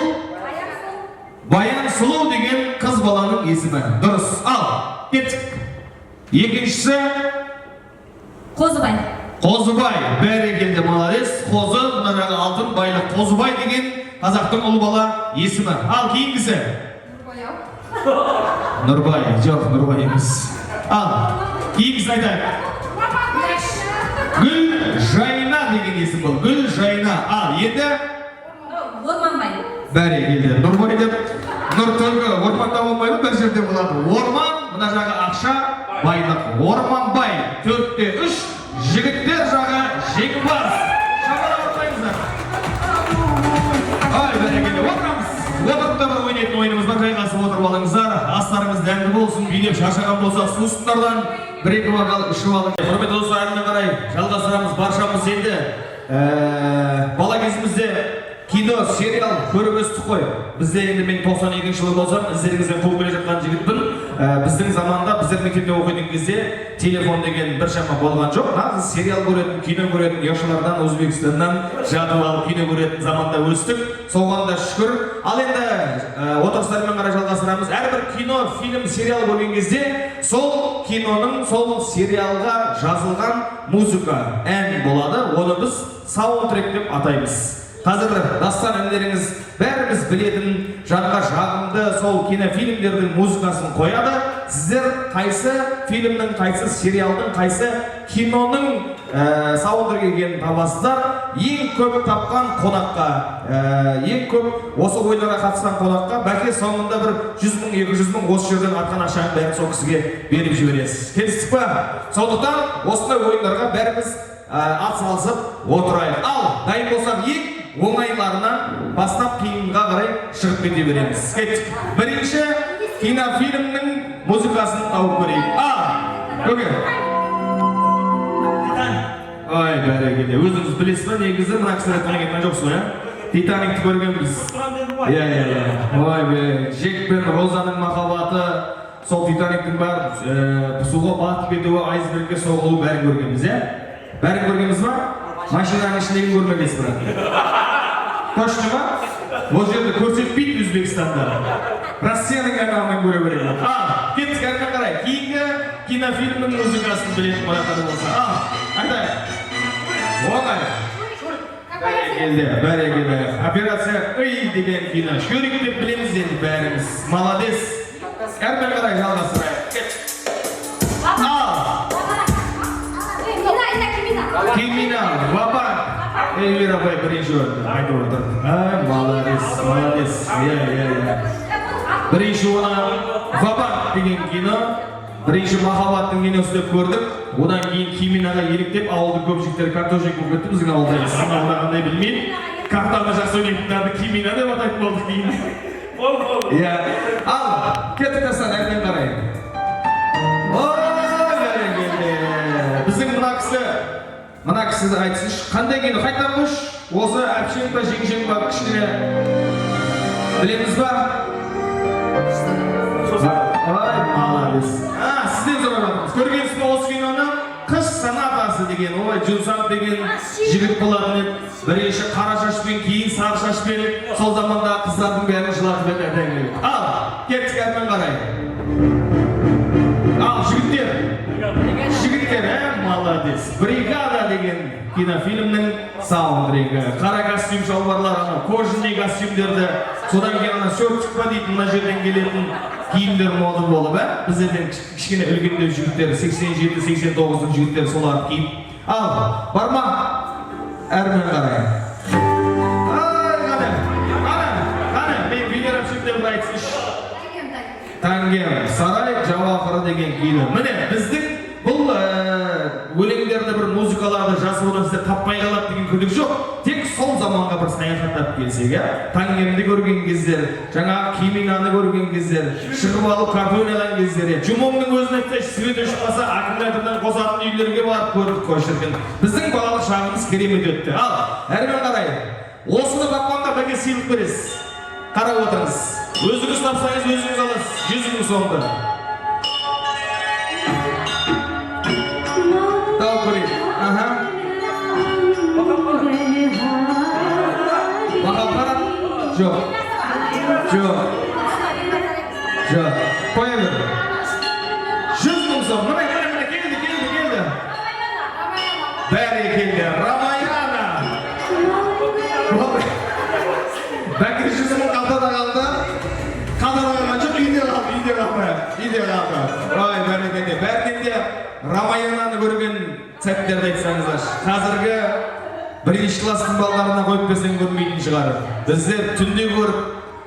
[SPEAKER 2] Баян Сұлу деген қыз баланың есімі. Дұрыс. Ал, кеттік. Екіншісі
[SPEAKER 8] Қозыбай.
[SPEAKER 2] Қозыбай. Бәрекелді, молодец. Қозы, мына жағы алтын байлық. Қозыбай деген қазақтың ұл бала есімі. Ал, кейінгісі Нұрбай. Жоқ, Нұрбай емес. Ал, кейінгісі айтайық. Гүл Жайна деген есім бұл. Гүл Жайна. Ал, енді
[SPEAKER 8] Орманбай.
[SPEAKER 2] Бәрекелді. Нұрбай деп, Нұр төлгі орманда болмайды, бір жерде болады. Орман, мына жағы ақша, байлық. Орманбай. 4-те 3. Жігіттер жағы жеңімпаз. Шапалақ ұрып қойыңыздар. Ай, бәрекелді. Отырамыз. Отырып та бір ойнайтын ойынымыз бар, жайғасып отырып алыңыздар. Астарыңыз дәмді болсын, билеп шаршаған болса, сусындардан бір-екі бокал ішіп алыңыз. Құрметті достар, әрмен қарай жалғастырамыз. Баршамыз енді бала кезімізде кино, сериал көріп өстік қой. Бізде енді мен 92 жылы болсам, іздеріңізден қуып келе жатқан жігітпін. Біздің заманда, біздер мектепте оқитын кезде телефон деген біршама болған жоқ. Нағыз сериал көретін, кино көретін, Яшылардан, Өзбекстаннан жатып алып кино көретін заманда өстік. Соған да шүкір. Ал енді отырыстармен қарай жалғастырамыз. Әрбір кино, фильм, сериал көрген кезде сол киноның, сол сериалға жазылған музыка, ән болады. Оны біз саундтрек деп атаймыз. Қазір дастан әндеріңіз бәріміз білетін, жанға жағымды сол кинофильмдердің музыкасын қояды. Сіздер қайсы фильмнің, қайсы сериалдың, қайсы киноның саундтрекі екенін табасыздар. Ең көп тапқан қонаққа, ең көп осы ойындарға қатысқан қонаққа бәке соңында бір 100 мың, 200 мың осы жерден атқан ақшаның бәрін сол кісіге беріп жібересіз. Келістік па? Сондықтан осындай ойындарға бәріміз атсалысып отырайық. Ал дайын болсақ ең оңайларынан бастап қиынға қарай шығып кете береміз. Кеттік. Бірінші кинофильмнің музыкасын тауып көрейік. Көке. Ой, бәрекелді. Өзіңіз білесіз бе, негізі мына кісілер танитын жоқсыз ба? Титаникті көргенбіз. Ой бе, Джек пен Розаның махаббаты, сол Титаниктің бар суға батып кетуі, айсбергке соғылу бәрін көргенбіз, Бәрін көргенбіз ба? Машинаның ішіндегі көрмегенсіз бірақ. Точно ма? Ол жерде көрсетпейді Өзбекстанда. Россияның каналынан көре береді. Кеттік әрмен қарай. Кейінгі кинофильмнің музыкасын білетін қонақтар болса. Айтайық. Оңай. Бәрекелді. Операция «Үй» деген кино. Шөрік деп білеміз енді бәріміз. Молодец. Әрмен қарай жалғастырайық. Кеттік. Криминал, Вабак. Эльвира апай бірінші орында айтып отыр. Молодец. Бірінші оны Вабак деген кино. Бірінші махаббаттың киносы деп көрдік. Одан кейін Криминалға еліктеп, ауылдың көп жігіттері картошек болып кетті. Біздің ауылда сіздің ауылда қандай білмеймін. Картаны жақсы ойнайтындарды Криминал деп атайтын болдық кейін. Ал, кеттік тастан әрмен қарай. Біздің мына кісі айтсыншы, қандай кино? Қайтар қош? Осы әпшең ба, жеңшең ба, кішкене білеміз ба? Ай, молодец. Сізден сұрағанымыз. Көргенсіз бе осы киноны? Қыш сонатасы деген, ой, Жүнсап деген жігіт болатын еді. Бірінші қара шашпен, кейін сары шашпен, сол заманда қыздардың бәрін жылатып еді әдәңгілік. Ал, кеттік әрмен қарай. Ал, жігіттер, молодец. Бригада деген кинофильмнің саундтрекі. Қара костюм шалбарлар, кожаный костюмдерді, содан кейін сөртікпа дейтін мына жерден келетін киімдер моды болып, біздерден кішкене үлгендеу жігіттер, 87-89 жігіттер соларды киіп. Ал, бар ма? Әрмен қарай. Қане, мен Венерапшымдерді айтсыншы. Тангем, Сарай Жауақыры деген кино. Міне, біздің бұл өлеңдерді бір музыкаларды жазып одан сіздер таппай қалады деген күдік жоқ. Тек сол заманға бір саяхаттап келсек, Тангемді көрген кездер, жаңағы Криминаны көрген кездер, шығып алып картон алған кездер, Жұмомның өзін айтсайшы, свет өшіп қалса, аккумулятордан қосатын үйлерге барып көрдік қой шіркін. Біздің балалық шағымыз керемет өтті. Ал, әрмен қарай. Осыны баққанға бәке сыйлық бересіз. Қарап отырыңыз. Өзіңіз тапсаңыз, өзіңіз аласыз. 100 мың соңды. Тау көрейік. Махаббат? Жоқ. Қоя бер. 100 мың соң. Міне, келді. Бәрекелді. Рамаяна. Бәкір 100 мың қалтада қалды. Қалдырған жоқ, үйде қалды. Ой, бәрінен де Рамаянаны көрген сәттерді айтсаңыздар. Қазіргі бірінші кластың балаларына қойып берсең көрмейтін шығар. Біздер түнде көріп,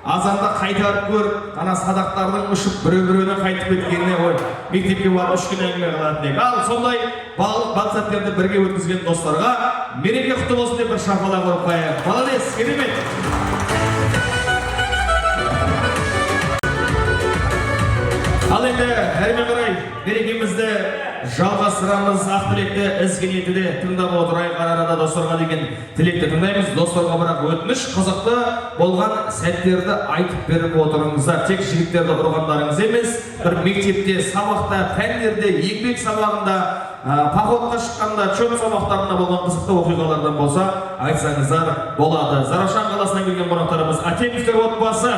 [SPEAKER 2] азанда қайтарып көріп, ана садақтардың ұшып біреу-біреуіне қайтып кеткеніне ой, мектепке барып 3 күн әңгіме қылатын ек. Ал сондай бал сәттерді бірге өткізген достарға мереке құтты болсын деп бір шапалақ ұрып қояйық. Молодец, керемет. Ал енді әрмен қарай берекемізді жалғастырамыз. Ақбілекті ізгі ниетіде тыңдап отырайық. Арада достарға деген тілекті тыңдаймыз. Достарға бірақ өтініш, қызықты болған сәттерді айтып беріп отырыңыздар. Тек жігіттерді ұрғандарыңыз емес, бір мектепте, сабақта, пәндерде, еңбек сабағында, походқа шыққанда, чөп сабақтарында болған қызықты оқиғалардан болса айтсаңыздар болады. Зарашан қаласынан келген қонақтарымыз Атемовтер отбасы,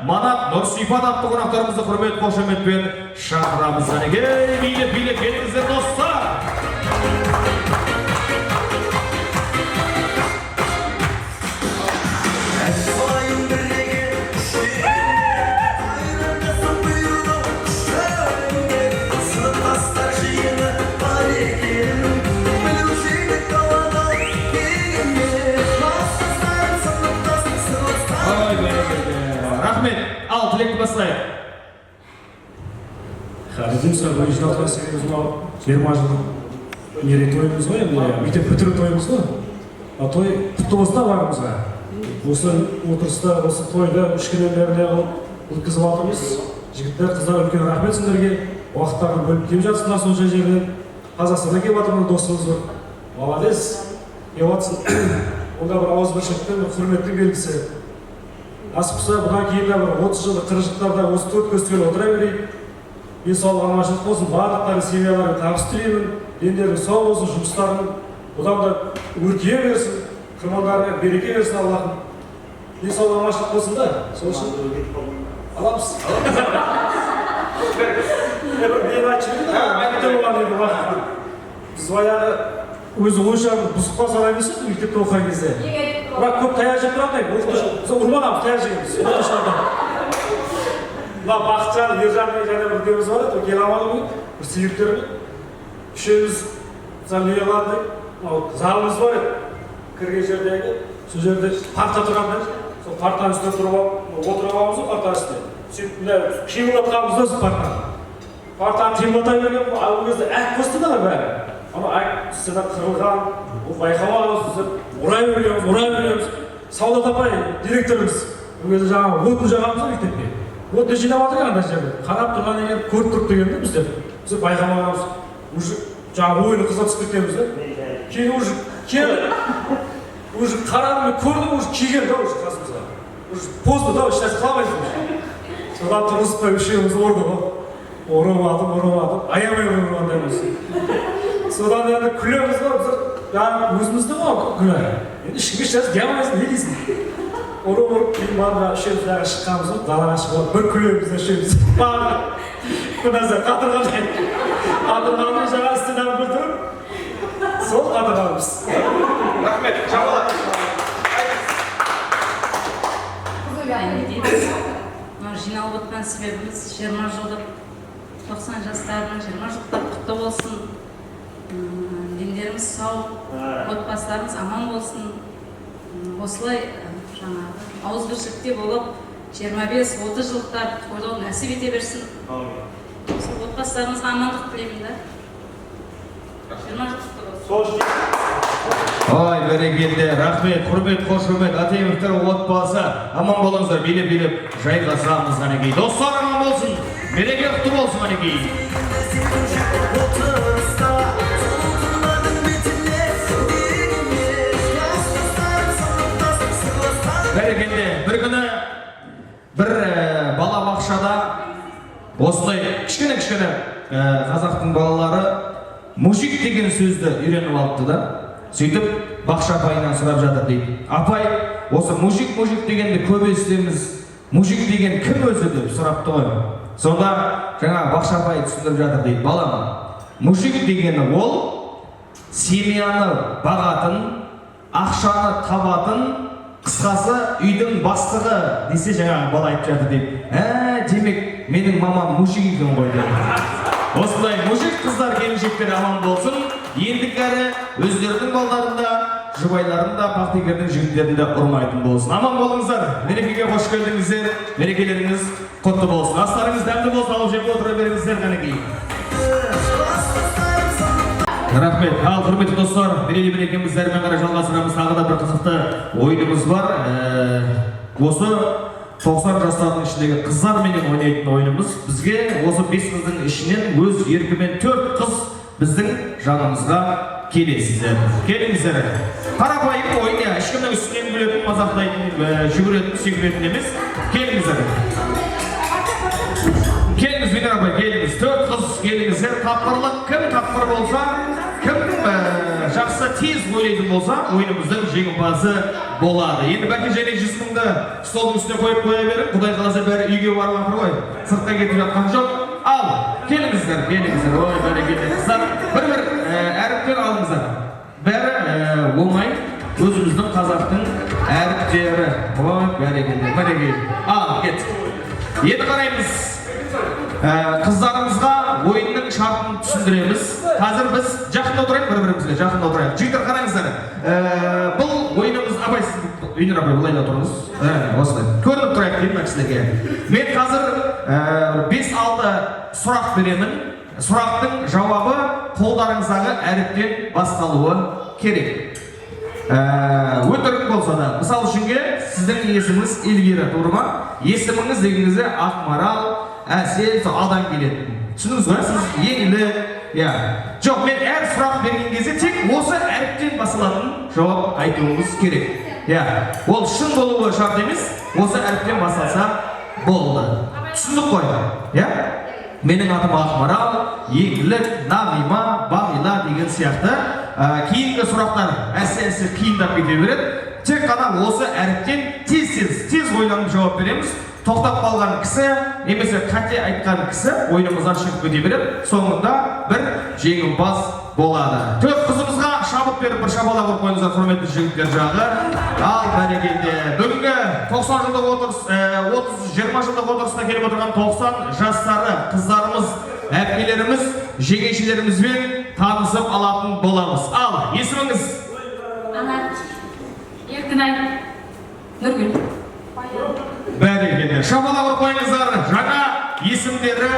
[SPEAKER 2] Манат, Нұрсипат атты қонақтарымызды құрмет қошеметпен шақырамыз. Билеп келіңіздер достар. Рахмет, ал тілекті бастайық.
[SPEAKER 5] Біздің сұрағын жиналған себебіміз мынау 20 жылдық мерейтойымыз ғой, енді мектеп бітіру тойымыз ғой. Той құтты болсын да барымызға. Осы отырыста, осы тойды үш күнелеріне өткізіп жатырмыз. Жігіттер, қыздар үлкен рахмет сіздерге. Уақыттарын бөліп келіп жатсыңдар сонша жерден. Қазақстаннан келіп жатырмыз досымыз бар. Молодец. Келіп жатсың. Онда бір ауызбіршіліктің, құрметтің белгісі. Асып болса, бұдан кейін де бір 30 жылдық 40 жылдарда осы төрт көстігел отыра берейік. Денсаулық аманшылық болсын, барлықтары семьяларға табыс тілеймін. Дендерің сау болсын, жұмыстарың бұдан да өркие берсін, қырмандарыңа береке берсін Аллахым. Денсаулық аманшылық болсын да, сол үшін аламыз. Мен айтып едім, біз баяғы өзі ойшағымыз бұзық бас ала емес еді мектепте оқыған кезде. Бірақ көп таяқ жеп тұрады, біз ұрмағанбыз, таяқ жегенбіз. Мына Бақытжан, Ержан және бір деміз бар еді, келе амалы ғой, бір сүйіктер үшеуміз үйге қалдық, залымыз бар еді, кірген жердегі, сол жерде парта тұрғанда, сол партаның үстіне отырып аламыз ғой, парта үстіне. Сөйтіп қимылдатқанбыз да партаны. Партаны қимылдата берген, ол кезде әк қосты да бәрі. Ана әк үстіне қырылған, байқамағымыз, ұрай бергенбіз. Саулат апай, директорымыз, ол кезде жаңағы отын жағамыз ғой мектепке. Отын жинап жатыр анда жерде. Қарап тұрған деген көріп тұрып дегенде біздер. Біз байқамағанбыз. Уже жаңағы ойыны қызға түсіп кеткенбіз да. Кейін уже қарадым, көрдім, уже киген да уже қасымызға. Уже поздно да, ешнәрсе қыламайсың. Содан тұрғызып үшеуміз ұрды ғой. Ұрып аямай ұрғандаймыз. Содан енді күлеміз ғой, біз өзімізді ғой күлі. Енді ешкімге ешнәрсе демайсың, не дейсің? Ұрып, кейін барға үшеуміз дағы шыққанбыз ғой, далаға шығып, бір күлеміз үшеуміз. Күнәзі қатырғанды жаңа үстінен білдіріп, сол қатырғанбыз.
[SPEAKER 7] Рахмет, жамалат.
[SPEAKER 8] Жиналып отқан себебіміз 20 жылдық 90 жастардың 20 жылдық құтты болсын. Дендеріміз сау, отбасыларымыз аман болсын. Осылай жаңағы ауызбіршілікте болып 25-30 жылдықтар тойлау нәсіп ете берсін. Отбасыларымызға амандық тілеймін да. 20 жылдық болсын.
[SPEAKER 2] Ой, бәрекелді, рахмет, құрмет, қошемет, Атемовтер отбасы. Аман болыңыздар, билеп жайғасамыз ғанекей. Достар аман болсын, береке құтты болсын ғанекей. Бәрекелді, бір күні бір балабақшада осындай кішкене қазақтың балалары мужик деген сөзді үйреніп алыпты да. Сөйтіп, бақша апайынан сұрап жатыр дейді. Апай, осы мужик дегенді көп естеміз, мужик деген кім өзі деп сұрапты ғой. Сонда жаңа бақша апай түсіндіріп жатыр дейді. Балам, мужик дегені ол семьяны бағатын, ақшаны табатын, қысқасы үйдің бастығы десе жаңа бала айтып жатыр дейді. Демек, менің мамам мужик екен ғой дейді. Осылай мужик қыздар келіншектер аман болсын. Енді кәрі өздерінің балдарында, жұбайларында, бақтыгердің жігіттерінде ұрмайтын болсын. Аман болыңыздар, мерекеге қош келдіңіздер, мерекелеріңіз құтты болсын. Астарыңыз дәмді болсын, алып жеп отыра беріңіздер қанекей. Рахмет. Ал құрметті достар, мерекеміздермен қарай жалғастырамыз. Тағы да бір қызықты ойынымыз бар. Осы 90 жастардың ішіндегі қыздарменен ойнайтын ойынымыз. Бізге осы 5 қыздың ішінен өз еркімен 4 қыз біздің жанымызға келесіздер. Келіңіздер. Қарапайым ойын, ешкімнің үстінен күлетін, мазақтайтын, жүгіретін, секіретін емес. Келіңіздер. Келіңіз, Венера апай, келіңіз. 4 қыз келіңіздер. Тапқырлық кім тапқыр болса, кім жақсы тез ойлайтын болса, ойынымыздың жеңімпазы болады. Енді бәке және 100 мыңды столдың үстіне қойып қоя беріп, Құдай қаласа бәрі үйге барып жатыр ғой. Сыртқа кетіп жатқан жоқ. Ал, келіңіздер, келіңіздер. Ой, бәрекелді қыздар. Бір әріптер алыңыздар. Бәрі оңай. Өзіміздің қазақтың әріптері. Ой, бәрекелді, бәрекелді. Ал, кет. Енді қараймыз. Қыздарымызға ойынның шартын түсіндіреміз. Қазір біз жақында отырайық, бір-бірімізге жақында отырайық. Жігіттер, қараңыздар. Бұл ойынымыз, абай, Венера апай, былай да тұрыңыз. Осылай. Көрініп тұрайық деймін мәксілерге. Мен қазір 5-6 сұрақ беремін. Сұрақтың жауабы қолдарыңыздағы әріптен басталуы керек. Өтірік болса да, мысал үшінге сіздің есіміңіз Елгера тұрма, есіміңіз дегеніңізде Ақмарал, Әсел, алдан келеді. Түсініңіз ғой, сіз еңілі, жоқ, мен әр сұрақ берген кезде тек осы әріптен басталатын жауап айтуыңыз керек. Ол шын болуы шарт емес, осы әріптен басталса болды. Түсіндік қой, менің атым Ақмарал, еңілік, Нағима, Бағила деген сияқты кейінгі сұрақтар әсіресе қиындап кете береді. Тек қана осы әріптен тез ойланып жауап береміз. Тоқтап қалған кісі, немесе қате айтқан кісі ойынымыздан шығып кете береді. Соңында бір жеңімпаз болады. 4 қызымызға шабыт беріп, бір шабалақ ұрып қойыңыздар, құрметті жігіттер жағы. Ал, бәрекелді. Бүгінгі 90 жылдық отырыс, 20 жылдық отырысына келіп отырған 90 жастары қыздарымыз, әпкелеріміз, жеңешелерімізбен танысып алатын боламыз. Ал, есіміңіз?
[SPEAKER 8] Анар, Еркінай, Нұргүл.
[SPEAKER 2] Бәрекелді. Шабалақ ұрып қойыңыздар. Жаңа есімдері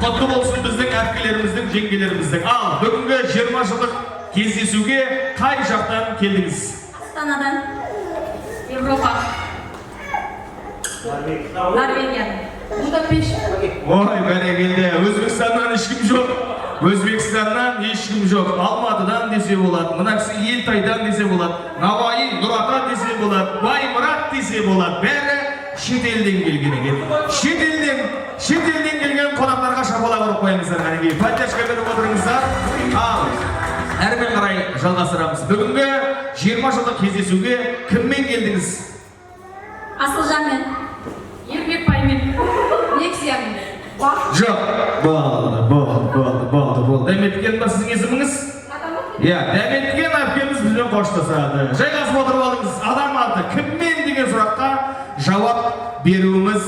[SPEAKER 2] құтты болсын біздің әпкелеріміздің, жеңгелеріміздің. Ал, бүгінгі 20 жылдық кездесуге қай жақтан келдіңіз?
[SPEAKER 8] Астанадан, Европа, Норвегия,
[SPEAKER 6] Будапешт.
[SPEAKER 2] Ой, бәрекелді. Өзбекстаннан ешкім жоқ. Өзбекстаннан ешкім жоқ. Алматыдан десе болады. Мына кісі Елтайдан десе болады. Науаи, Нұрата десе болады. Баймұрат десе болады. Бәрі шетелден келген екен. Шетелден келген қонақтарға шапалақ ұрып қойыңыздар. Әнеге поддержка беріп отырыңыздар. Ал, әрмен қарай жалғастырамыз. Бүгінгі 20 жылдық кездесуге кіммен келдіңіз?
[SPEAKER 8] Асылжанмен,
[SPEAKER 6] Еркекбаймен. Нексиямен.
[SPEAKER 2] Жоқ, болды. Дәметкен ба сіздің есіміңіз? Дәметкен әпкеміз бізбен қоштасады. Жайғасып отырып алыңыз. Адам аты кіммен деген сұраққа жауап беруіміз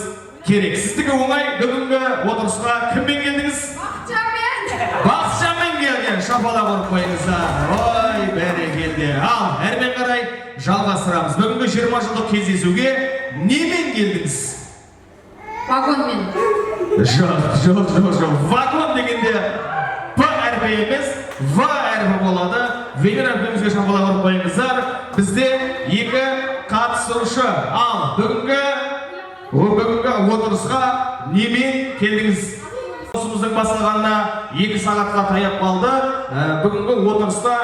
[SPEAKER 2] керек. Сіздікі оңай. Бүгінгі отырысқа кіммен келдіңіз? Бақытжанмен келген. Шапалақ ұрып қойыңыздар. Ой, бәрекелді. Ал, әрмен қарай жалғастырамыз. Бүгінгі 20 жылдық кездесуге немен келдіңіз?
[SPEAKER 6] Вагонмен.
[SPEAKER 2] Жоқ. Вагон дегенде П әрпі емес, В әрпі болады. Венера әпкемізге шапалақ ұрып қойыңыздар. Бізде 2 қатысушы. Ал, бүгінгі отырысқа немен келдіңіз? Отырысымыздың басталғанына 2 сағатқа таяп қалды. Бүгінгі отырыста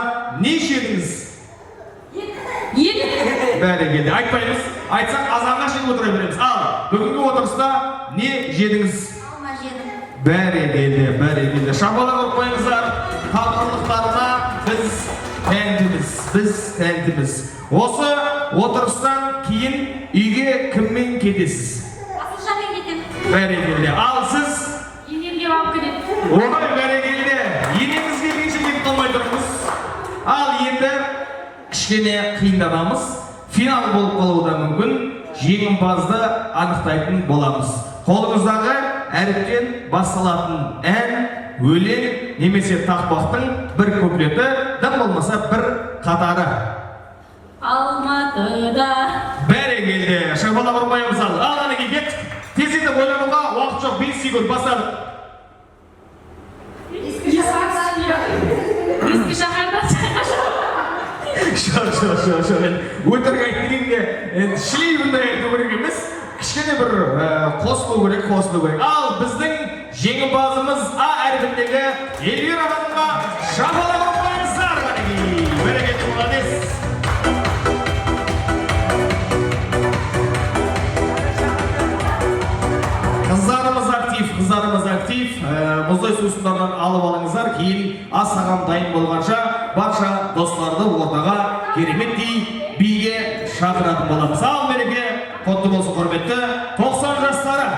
[SPEAKER 2] не жедіңіз? Бәрекелді. Айтпаймыз. Айтсақ азанға шейін отыра береміз. Ал, бүгінгі отырыста не жедіңіз?
[SPEAKER 4] Алма жедім.
[SPEAKER 2] Бәрекелді. Шапалақ ұрып қойыңыздар. Тапқырлықтарына біз тәнтіміз. Осы отырыстан кейін үйге кіммен кетесіз?
[SPEAKER 4] Асылжанмен кетем.
[SPEAKER 2] Бәрекелді. Ал сіз?
[SPEAKER 6] Енемге алып кетем.
[SPEAKER 2] Ой, бәрекелді. Енеңізге кенше кетіп қалмай тұрмыз. Ал енді кішкене қиынданамыз. Финал болып қалуы да мүмкін. Жеңімпазды анықтайтын боламыз. Қолыңыздағы әріптен басталатын ән, өлең немесе тақпақтың бір куплеті, дым болмаса бір қатары.
[SPEAKER 8] Алматыда.
[SPEAKER 2] Бәрекелді. Шапалақ ұрып қойыңыз. Ал, әнеге кет. Тездетіп ойлануға уақыт жоқ. 5 секунд бастадық.
[SPEAKER 6] Ескі шаһарда.
[SPEAKER 2] Өтірік айтты дегенде шлейбінді айту керек емес. кішкене бір қосылу керек. Ал біздің жеңімпазымыз А әрпіндегі Эльвира ханымға шапалақ ұрпаңыздар. Берекеті молодец. Қыздарымыз актив, мұздай сусындардан алып алыңыздар, кейін асаған дайын болғанша барша достарды ортаға кереметтей биге шақыратын боламыз. Ал мереке құтты болсын құрметті 90 жастары.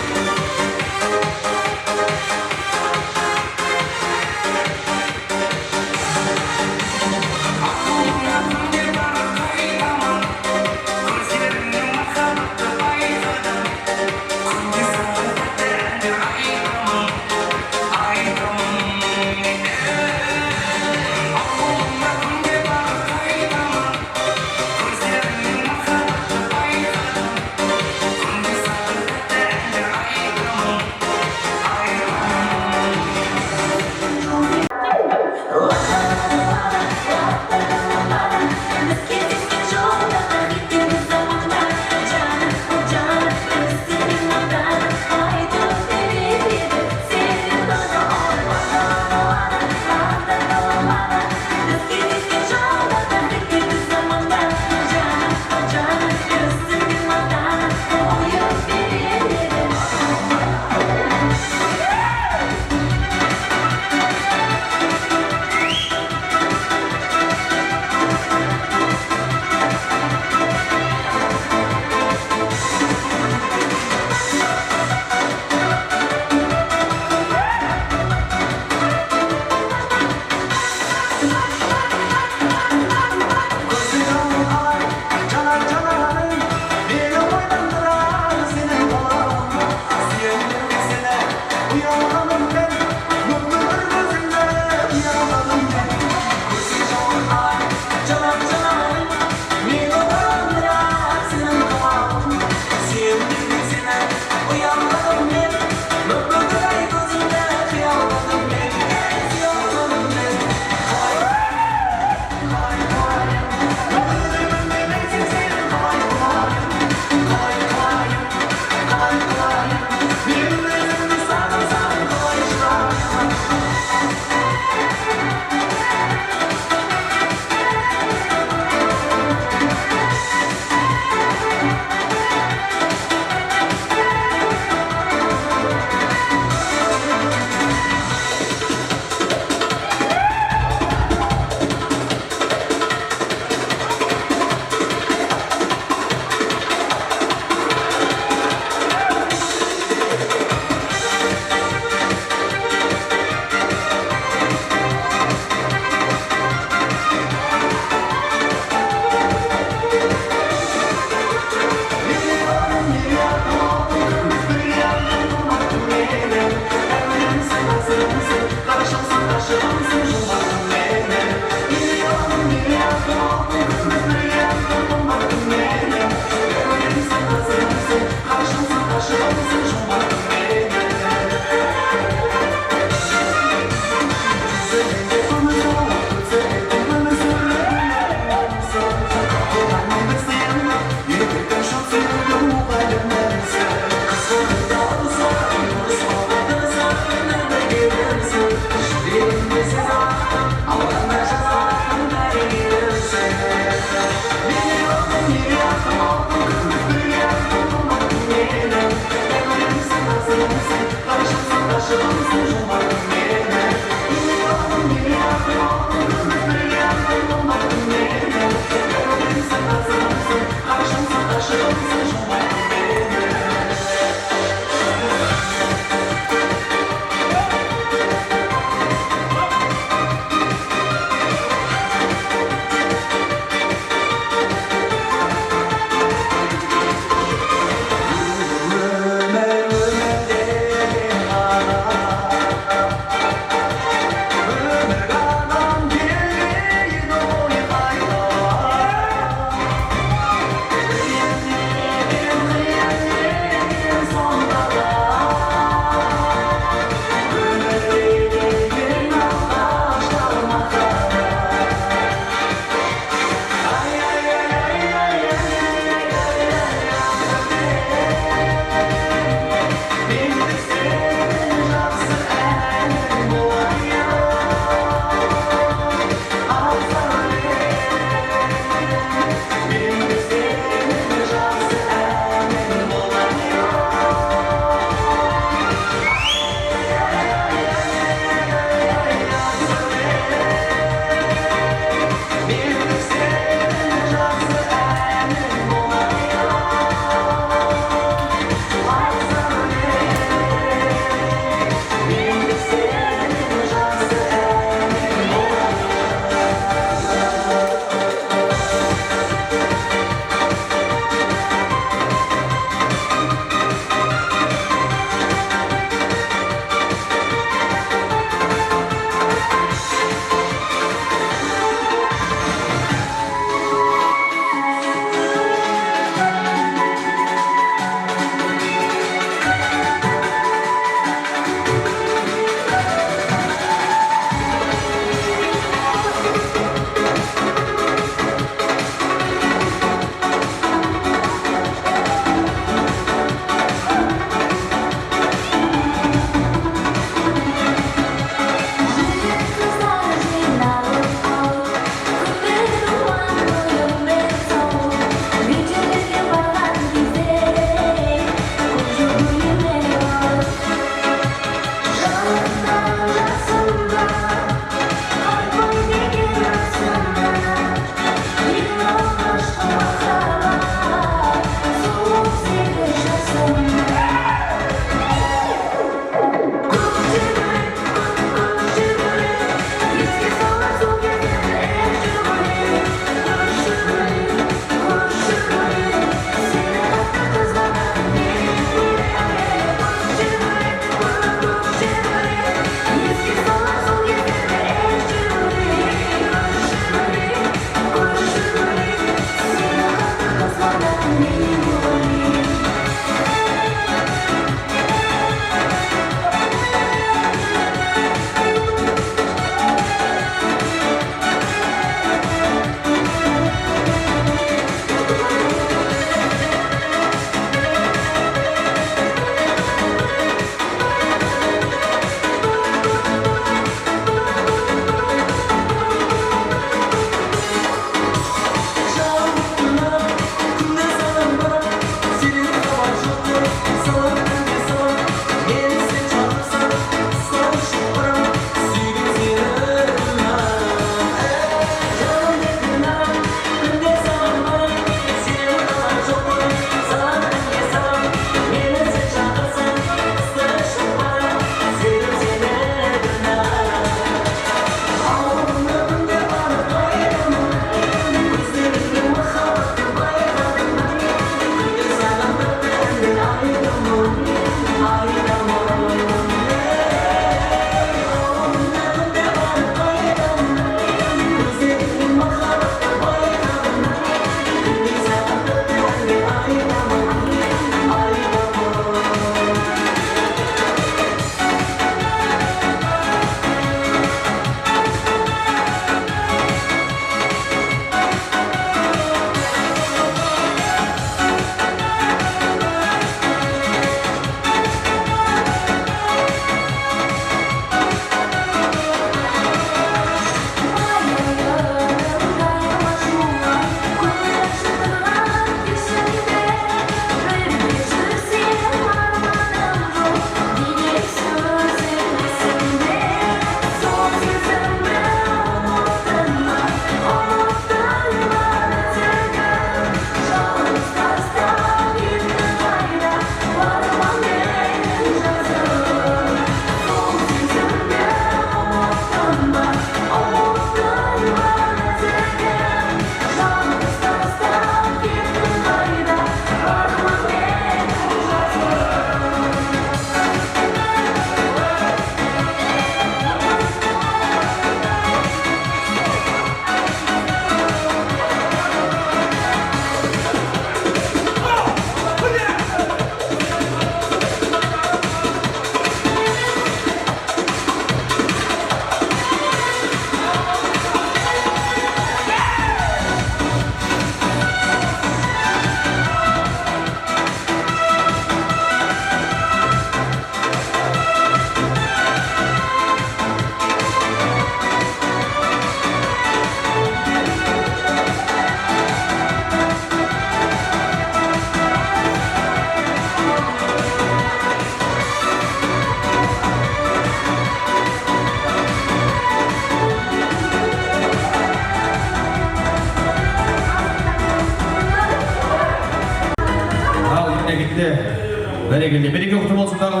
[SPEAKER 2] Бәрекелді. Мереке құтты болсын тағы.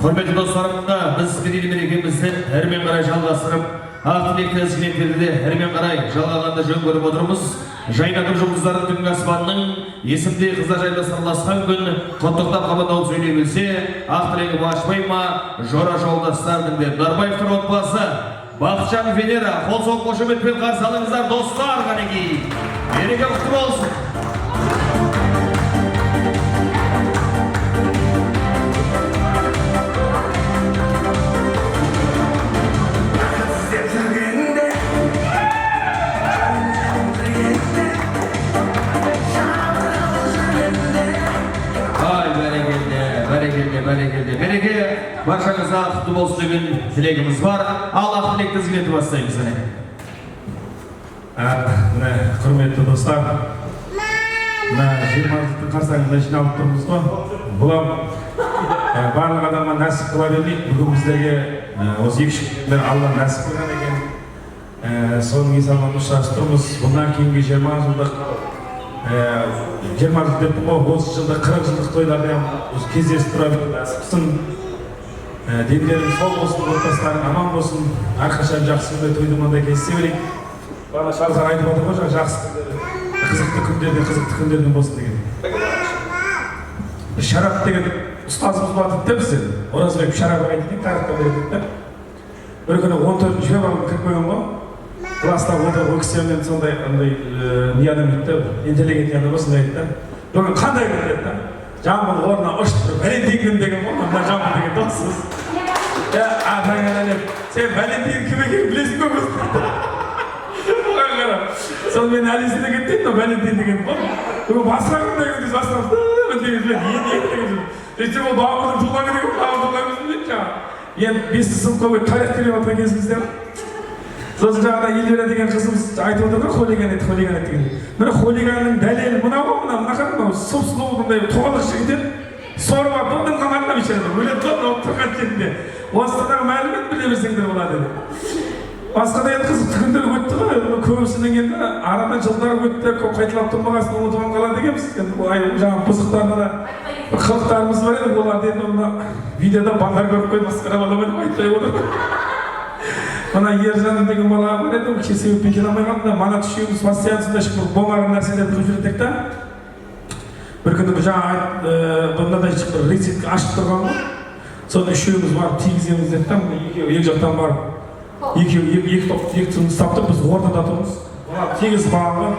[SPEAKER 2] Құрметті достарымда біз мерейлі мерекемізді әрмен қарай жалғастырып, ақ тілекті ізгілеттерді де әрмен қарай жалғағанды жөн көріп отырмыз. Жайнатып жұлдыздарын түнгі аспанның есімде қыздар жайлы сырласқан күн құттықтап қабаттау сөйлей білсе, ақ тілегі ашпай ма, жора жолдастардың де Нарбаевтың отбасы Бақытжан Венера қол соқ қошеметпен қарсы алыңыздар достар қанекей. Мереке құтты болсын. Береке баршаңызға құтты болсын деген тілегіміз бар. Ал ақ тілекті ізгілетіп бастаймыз.
[SPEAKER 5] Құрметті достар, 20-жылдықтың қарсаңында жиналып тұрмыз ғой. Бұлам барлық адамға нәсіп қыла бермейді. Бүгін біздерге осы екі шүкірден Алла нәсіп қылған екен. Соның есамын ұшырастырмыз. Бұндан кейінгі 20 жылдық 20 жыл деп бұл 30 жылдық 40 жылдық тойларды кездесіп тұра берді. Нәсіпсің дендерің сол болсын, отбасыларың аман болсын, әрқашан жақсы күнде тойдыманда кездесе берейік. Бана шалқар айтып отыр ғой, жақсы қызықты күндерде қызықты күндерден болсын деген. Шарап деген ұстазымыз бар дейді бізде. Оразбек шарап айтып тарихқа береді. Бір күні 14-ші февралға кіріп қойған ғой. Класста отырып өксеммен сондай не адам еді, интеллигент адам осындай еді. Бүгін қандай күн деді. Жамбыл орнына ұшып тұрып, Валентин күн деген ғой, мына Жамбыл деген досыз. Атаңа деп, сен Валентин кім екенін білесің бе көзді? Оған қара. Сол мен әлесіне кеттім, Валентин деген ғой. Бүгін басқа күн деген дейсіз, басқа күн деген. Сөйтсе ол бауырдың туған күн деген, бауыр туған күн дейді жаңа. Енді 5 сыныпқа тарих келіп отқан кезімізде сосын жаңағыда Елвира деген қызымыз айтып отыр ғой, хулиган еді деген. Міне хулиганның дәлелі мынау ғой, мына қара сұп-сұлуындай тоғалық жігіт еді. Сорып алып дым қамарына бейшарада өледі ғой, тұрған жерінде. Осыдағы мәлімет біле берсеңдер болады деді. Басқа да енді қызықты күндер өтті ғой, көбісінің енді арадан жылдар өтті, көп қайталап тұрмағасын ұмытылған қалады екенбіз. Енді жаңағы бұзықтарына да қылықтарымыз бар еді, оларды енді видеода балдар көріп қойып масқара баламен айтпай отыр. Мына Ержан деген бала бар еді, кесеуіп бекен алмай қалды да, мана үшеуміз постоянсында шықпыр болмаған нәрселерді жүрдік та. Бір күні жаңа бұндай шықпыр рецепт ашып тұрған ғой. Соны үшеуміз барып тигіземіз деді та, екі жақтан барып. Екі түн ұстап біз ортада тұрмыз. Тегіз бағанға.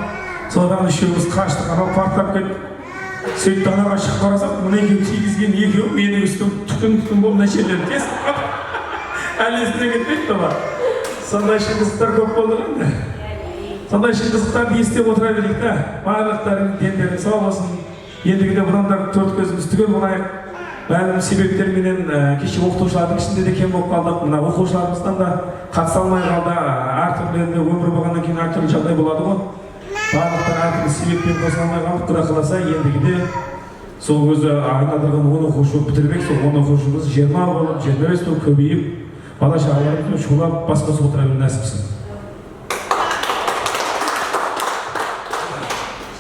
[SPEAKER 5] Содан үшеуміз қаштық, анау парттап кетті. Сөйтті анаға шығып қарасақ, мына екеуі тигізген екеуі менің үстім түтін болып нәрселерін кесіп қалды. Әлі есіне кетпейді ба? Сондай шыңғызықтар көп болды ғой. Сондай шыңғызықтарды естеп отыра берейік та. Барлықтарың дендерің сау болсын. Ендігіде бұнандар төрт көзіміз түгел болайық. Мәлім себептерменен кеше оқытушылардың ішінде де кем болып қалдық. Мына оқушыларымыздан да қатыса алмай қалды. Әртүрлі өмір болғаннан кейін әртүрлі жағдай болады ғой. Барлықтар әртүрлі себеппен қоса алмай қалдық. Құда қаласа ендігіде сол өзі айналдырған 10 оқушы бітірбек, сол 10 оқушымыз 20 болып, 25 болып көбейіп, бала шағаларымызбен шулап басқасы отыра беру нәсіпсін.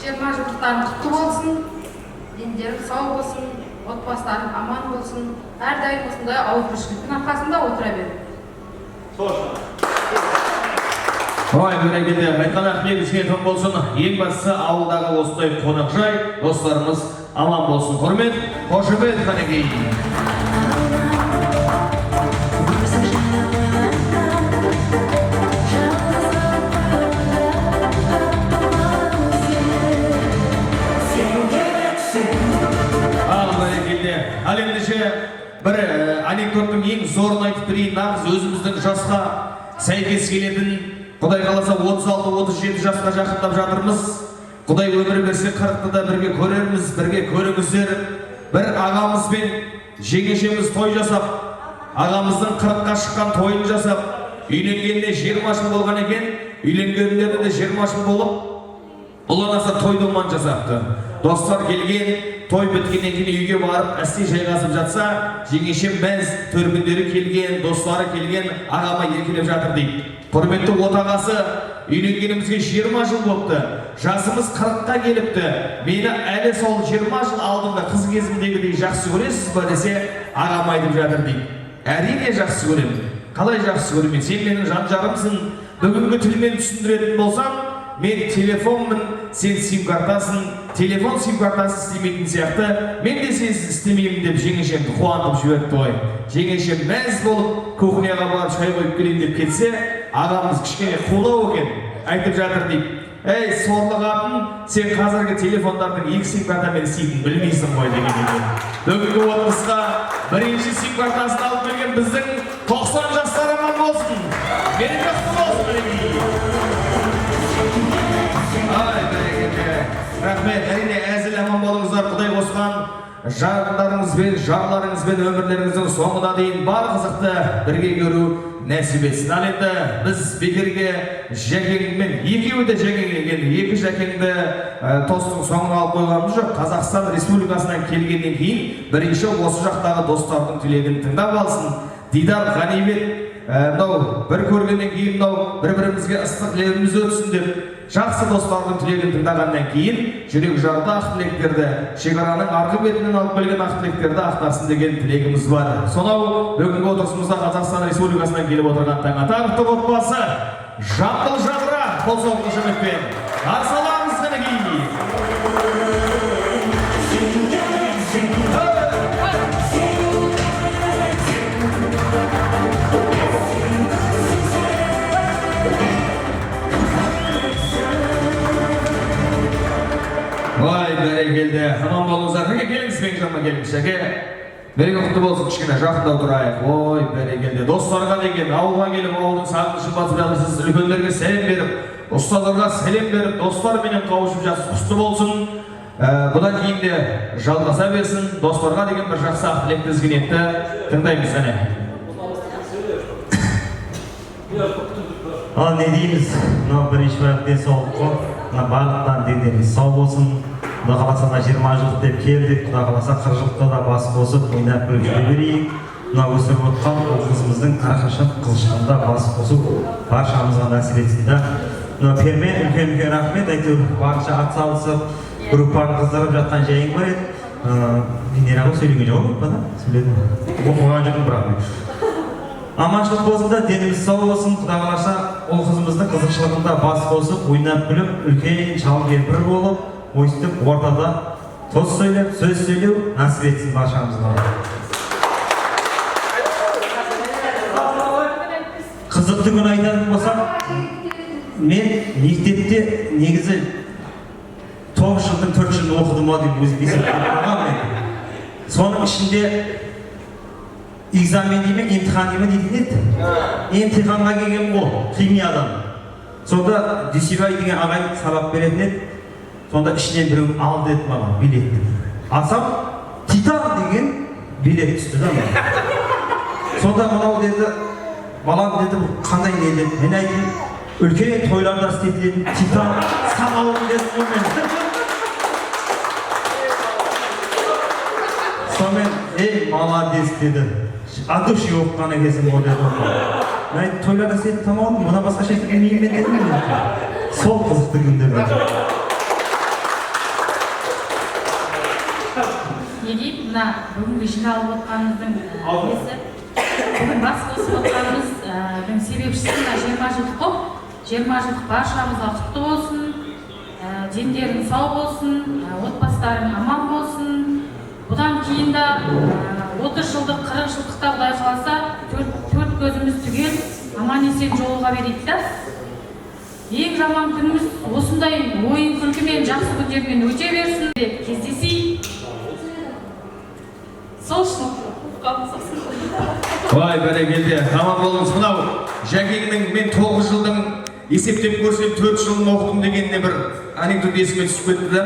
[SPEAKER 6] 20 жылдықтарың құтты болсын, дендерің сау болсын, отбасыларың аман болсын, әрдайым осындай ауызбіршіліктің арқасында отыра бер.
[SPEAKER 2] Ой, бәрекелді, айтқан ақмет кішкентім болсын, ең бастысы ауылдағы осындай қонақжай, достарымыз аман болсын. Құрмет, қошемет қанекей. Ал ендеше бір анекдоттың ең зорын айтып берейін. Нағыз өзіміздің жасқа сәйкес келетін, Құдай қаласа 36-37 жасқа жақындап жатырмыз. Құдай өмір берсе 40-ты да бірге көрерміз, бірге көріңіздер. Бір ағамыз бен жеңешеміз той жасап, ағамыздың 40-қа шыққан тойын жасап, үйленгенде 20 жыл болған екен, үйленгендерде де 20 жыл болып, ұланаса той думан жасапты. Достар келген, той біткеннен кейін үйге барып, әсте жайғасып жатса, жеңешем мәз төркіндері келген, достары келген, ағама еркелеп жатыр дейді. Құрметті отағасы, үйленгенімізге 20 жыл болыпты. жасымыз 40-қа келіпті, мені әлі сол 20 жыл алдыңғы қыз кезімдегідей жақсы көресіз ба десе, ағам айтып жатыр дейді. Әрине жақсы көремін. Қалай жақсы көремін? Сен менің жан жарымсың. Бүгінгі тілмен түсіндіретін болсам, мен телефонмын, сен сим-картасың, телефон сим-картасы істемейтін сияқты, мен де сенсіз істемеймін деп жеңешемді қуантып жіберді ғой. Жеңешем мәз болып, кухняға барып шай қойып келейін деп кетсе, ағамыз кішкене қулау екен, айтып жатыр дейді. Ей, сорлы қатын, сен қазіргі телефондардың екі сим-картамен істейтінін білмейсің ғой деген екен. Бүгінгі отырысқа бірінші сим-картасын алып келген біздің 90 жастар аман болсын. Мереке құтты болсын. Ай, бәрекелді. Рахмет, әрине әзіл аман болыңыздар. Құдай қосқан жардарыңызбен, жарларыңызбен өмірлеріңіздің соңына дейін бар қызықты бірге көру нәсіп етсін. Ал енді біз бекерге жәкеңмен, екеуі де жәкең екен, екі жәкеңді тостың соңына алып қойғанымыз жоқ. Қазақстан Республикасынан келгеннен кейін бірінші осы жақтағы достардың тілегін тыңдап алсын. Дидар Ғанибет мынау бір көргеннен кейін мынау бір-бірімізге ыстық лебіміз өтсін деп жақсы достардың тілегін тыңдағаннан кейін жүрек жарды ақ тілектерді, шекараның арғы бетінен алып келген ақ тілектерді ақтарсын деген тілегіміз бар. Сонау бүгінгі отырысымызда Қазақстан Республикасынан келіп отырған Таңатаровтың отбасы Жамбыл жадыра қол соғып қошеметпен қарсы аламыз мінекей. Vay bәрекелді, аман болыңыздар. Неге келіңіз мен жаныма келіңіз, жәке. Мереке құтты болсын, кішкене жақында отырайық. Ой, бәрекелді. Достарға деген ауылға келіп, ауылдың сағынышын басып жатырсыз, үлкендерге сәлем беріп, ұстаздарға сәлем беріп, достар менен қауышып жатсыз, құтты болсын. Бұдан кейін де жалғаса берсін. Достарға деген бір жақсы ақ тілек тізген етті. Тыңдаймыз әне.
[SPEAKER 3] Ал не дейміз? Мынау бірінші бірақ денсаулық қой. Мына барлықтан дендеріңіз сау болсын. Құда қаласа 20 жыл деп келдік. Құда қаласа 40 жылда да бас қосып, ойнап күліп жүре берейік. Мына өсіріп отқан қызымыздың әрқашан қылышқанда бас қосып, баршамызға нәсіп етсін да. Мына пермен үлкен рахмет. Әйтеуір барынша ат салысып, группаны қыздырып жатқан жайың бар еді. Венераға сөйлеген жоқ па да? Сөйледім. Оқыған жоқпын бірақ. Аманшылық болсын да, деніміз сау болсын. Құда қаласа ол қызымыздың қызықшылығында бас қосып, ойнап күліп, үлкен шал кемпір болып, ойыстып, ортада тоз сөйлеп, сөз сөйлеу нәсіп етсін баршамызға. Қызықты күн айтатын болсам, мен мектепте негізі 9 жылдың 4 жылын оқыдым деп өзім есептеп. Соның ішінде экзамен деме, емтихан деме дейтін еді. Емтиханға келген ғой, химиядан. Сонда Дүйсебай деген ағай сабақ беретін еді. Сонда ішінен біреу ал деді маған билетті. Алсам, Титан деген билет түсті да маған. Сонда мынау деді, балам деді, қандай не деді. Мен айттым, үлкен тойларда істетілетін Титан самалым деді мен. Сонымен, ей, молодец деді. От души оқыған екенсің ғой деді. Мен тойларда істетіп тамағым, мұна басқаша келмеймін мен дедім. Сол қызықты күндер деді.
[SPEAKER 10] Неге мына бүгінгі жиналып отқанымыздың несі? Бүгін бас қосып отқанымыз себепшісі мына 20 жылдық қой. 20 жылдық баршамызға құтты болсын, дендерің сау болсын, отбасыларың аман болсын. Бұдан кейін де 30 жылдық, 40 жылдықта Құдай қаласа, төрт көзіміз түгел, аман есен жолға берейік та. Ең жаман күніміз осындай ойын күлкімен, жақсы күндермен өте берсін деп кездесейік. Сол үшін
[SPEAKER 2] Vay bәрекелді, аман болыңыз. Мынау жәкеңнің мен 9 жылдың есептеп көрсем 4 жылын оқыдым дегенде бір анекдот есіме түсіп кетті да.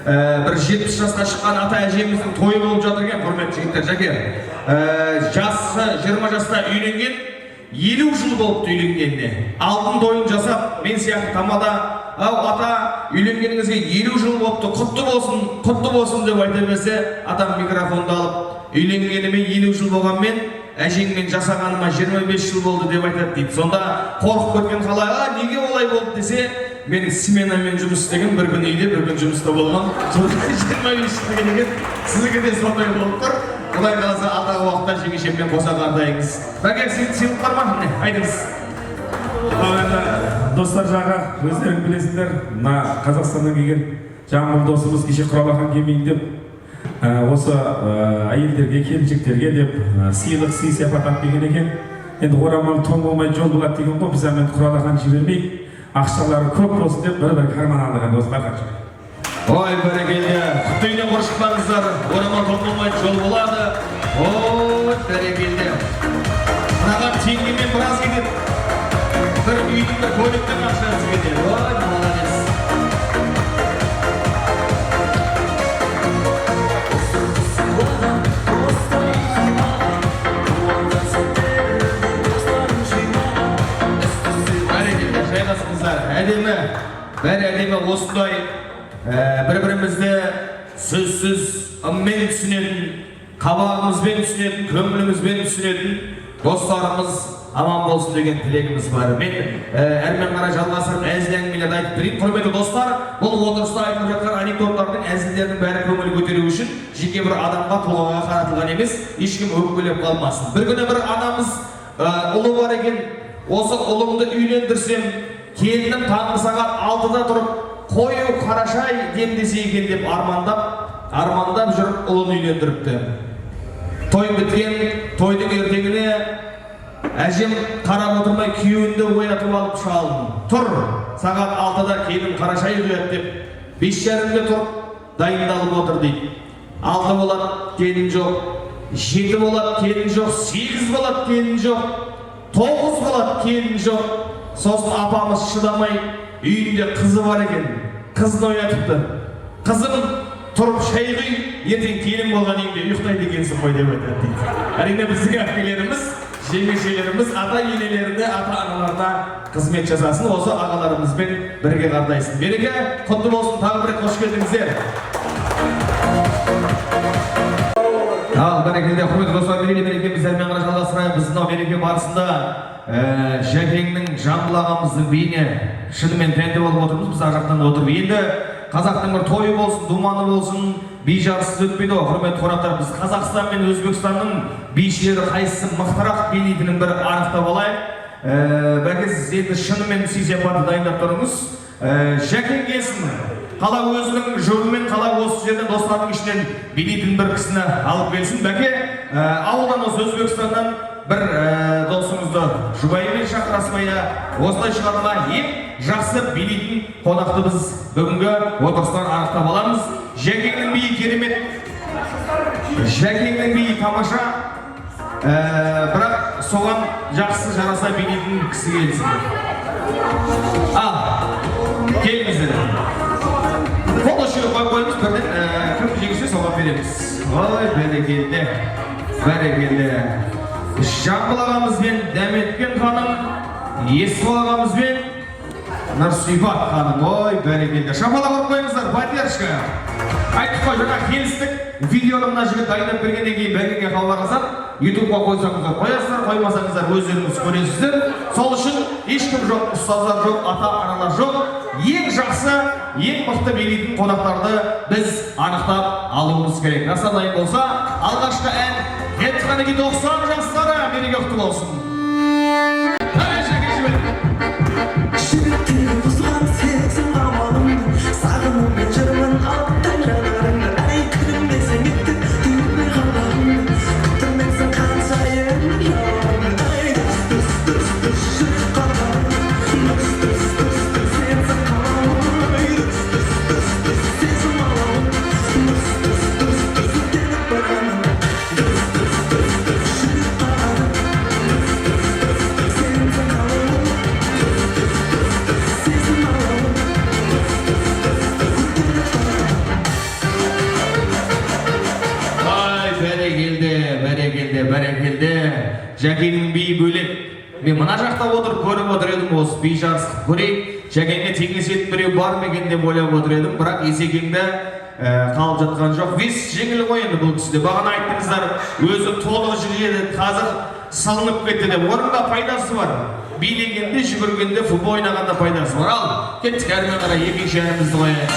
[SPEAKER 2] Бір 70 жасқа шыққан ата әжеміздің тойы болып жатыр екен, құрметті жігіттер. Жәке, жасы 20 жаста үйленген, 50 жыл болыпты үйленгеніне. Алтын тойын жасап, мен сияқты тамада, ау ата, үйленгеніңізге 50 жыл болыпты, құтты болсын деп айта берсе, атам микрофонды алып, үйленгеніме 50 жыл болғанмен, әжеңмен жасағаныма 25 жыл болды деп айтады дейді. Сонда қорқып кеткен қалай, неге олай болды десе, мен сменамен жұмыс істеген, бір күн үйде, бір күн жұмыста болған. 25 жыл екен. Сізге де сондай болып тұр. Құдай қаласа алдағы уақытта жеңешеммен қоса қартайыңыз. Бәке, сыйлық бар ма? Міне, айтыңыз.
[SPEAKER 5] Ал енді достар жағы өздерің білесіңдер, мына Қазақстаннан келген жаңыл досымыз кеше құралақан келмейін деп осы әйелдерге, келіншектерге деп сыйлық, сый сияпат алып келген екен. Енді орамал тон болмай жол болады деген ғой, біз әмен құралақан жібермей, ақшалары көп болсын деп бір карман алдық осы барқанша.
[SPEAKER 2] Ой, бәрекелді, құтты үйден қоршықпаңыздар, орамал тон болмай жол болады. Ой, бәрекелді. Мынаған теңгемен біраз кетеді. Bir үйдің бір көліктің ақшасы кетеді. Ой, молодец. Бәрекелді, жайғасыңыздар. Әдемі, бәрі әдемі осындай бір-бірімізді сөзсіз ыммен түсінетін, қабағымызбен түсінетін, көңілімізбен түсінетін достарымыз аман болсын деген тілегіміз бар. Мен әрмен қарай жалғасырып әзіл әңгімелерді айтып берейін. Құрметті достар, бұл отырыста айтылып жатқан анекдоттардың, әзілдердің бәрі көңіл көтеру үшін жеке бір адамға, тұлғаға қаратылған емес, ешкім өкпелеп қалмасын. Bir күні бір анамыз ұлы бар екен, осы ұлымды үйлендірсем, келінім таңғы сағат 6-да тұрып, қою қарашай демдесе екен деп армандап жүріп ұлын үйлендіріпті. Той біткен, тойдың ертеңіне әжем қарап отырмай күйеуінде оятып алып шалдым. Тұр, сағат 6-да келін қарашай құяды деп, 5:30-да тұрып, дайындалып отыр дейді. 6 болады, келін жоқ, 7 болады, келін жоқ, 8 болады, келін жоқ, 9 болады, келін жоқ. Сосын апамыз шыдамай, үйінде қызы бар екен, қызын оятыпты. Қызым, тұрып шай құй, ертең келін болған үйінде ұйықтайды екенсің ғой деп айтады дейді. Әрине біздің әпкелеріміз, жеңешелеріміз, ата-енелеріне, ата-аналарына қызмет жасасын, осы ағаларымызбен бірге қартайсын. Береке, құтты болсын, тағы бір рет қош келдіңіздер. Ал бәрекелді, құрметті достар, мерекеміз әрмен қарай жалғастырайық. Біз мынау мереке барысында Жәкеңнің Жамбыл ағамыздың биіне шынымен тәнті болып отырмыз. Біз ар жақтан отырып, енді қазақтың бір тойы болсын, думаны болсын, би жарыссыз өтпейді ғой. Құрметті қонақтар, біз Қазақстан мен Өзбекстанның бишілері қайсысы мықтырақ билейтінін бір анықтап алайық. Бәке, сіз енді шынымен сый-сияпатты дайындап тұрыңыз. Жәкең келсін, қала өзінің жолымен, қала осы жерден достардың ішінен билейтін бір кісіні алып келсін. Бәке, ауылдан осы Өзбекстаннан бір досыңызды жұбайымен шақырасымайда, осылай шығарма ең жақсы билейтін қонақты біз бүгінгі отырыстан анықтап аламыз. Жәкеңнің биі керемет, Жәкеңнің биі тамаша, бірақ соған жақсы жараса билейтін кісі келсін. Ал, келіңіздер. Қол ұшығы қойып қойымыз, бірден кім жеңісе соған береміз. Ой, бәрекелді, бәрекелді. Жамбыл ағамызбен Дәметкен ханым, Есқұл ағамызбен Нұрсипат ханым. Ой, бәрекелді. Шапалақ ұрып қойыңыздар, поддержка. Айттық қой, жаңа келістік. Видеоны мына жігіт дайындап бергеннен кейін бәкеге хабарласам, YouTube-ға қойсаңыздар қоясыздар, қоймасаңыздар өздеріңіз көресіздер. Сол үшін ешкім жоқ, ұстаздар жоқ, ата-аналар жоқ. Ең жақсы, ең мықты билейтін қонақтарды біз анықтап алуымыз керек. Раса дайын болса, алғашқы ән Ертқанеге 90 жастары мереке құтты болсын. Жәкеңнің биі бөлек. Мен мына жақта отырып көріп отыр едім, осы би жарысып көрейік. Жәкеңге теңесетін біреу бар ма екен деп ойлап отыр едім, бірақ Есекеңді қалып жатқан жоқ. Вес жеңіл ғой енді бұл кісіде. Бағана айттыңыздар, өзі толық жүреді, қазір салынып кетті деп. Оның да пайдасы бар. билегенде, жүгіргенде, футбол ойнағанда пайдасы бар. Ал, кеттік әрмен қарай екінші әнімізді қояйық.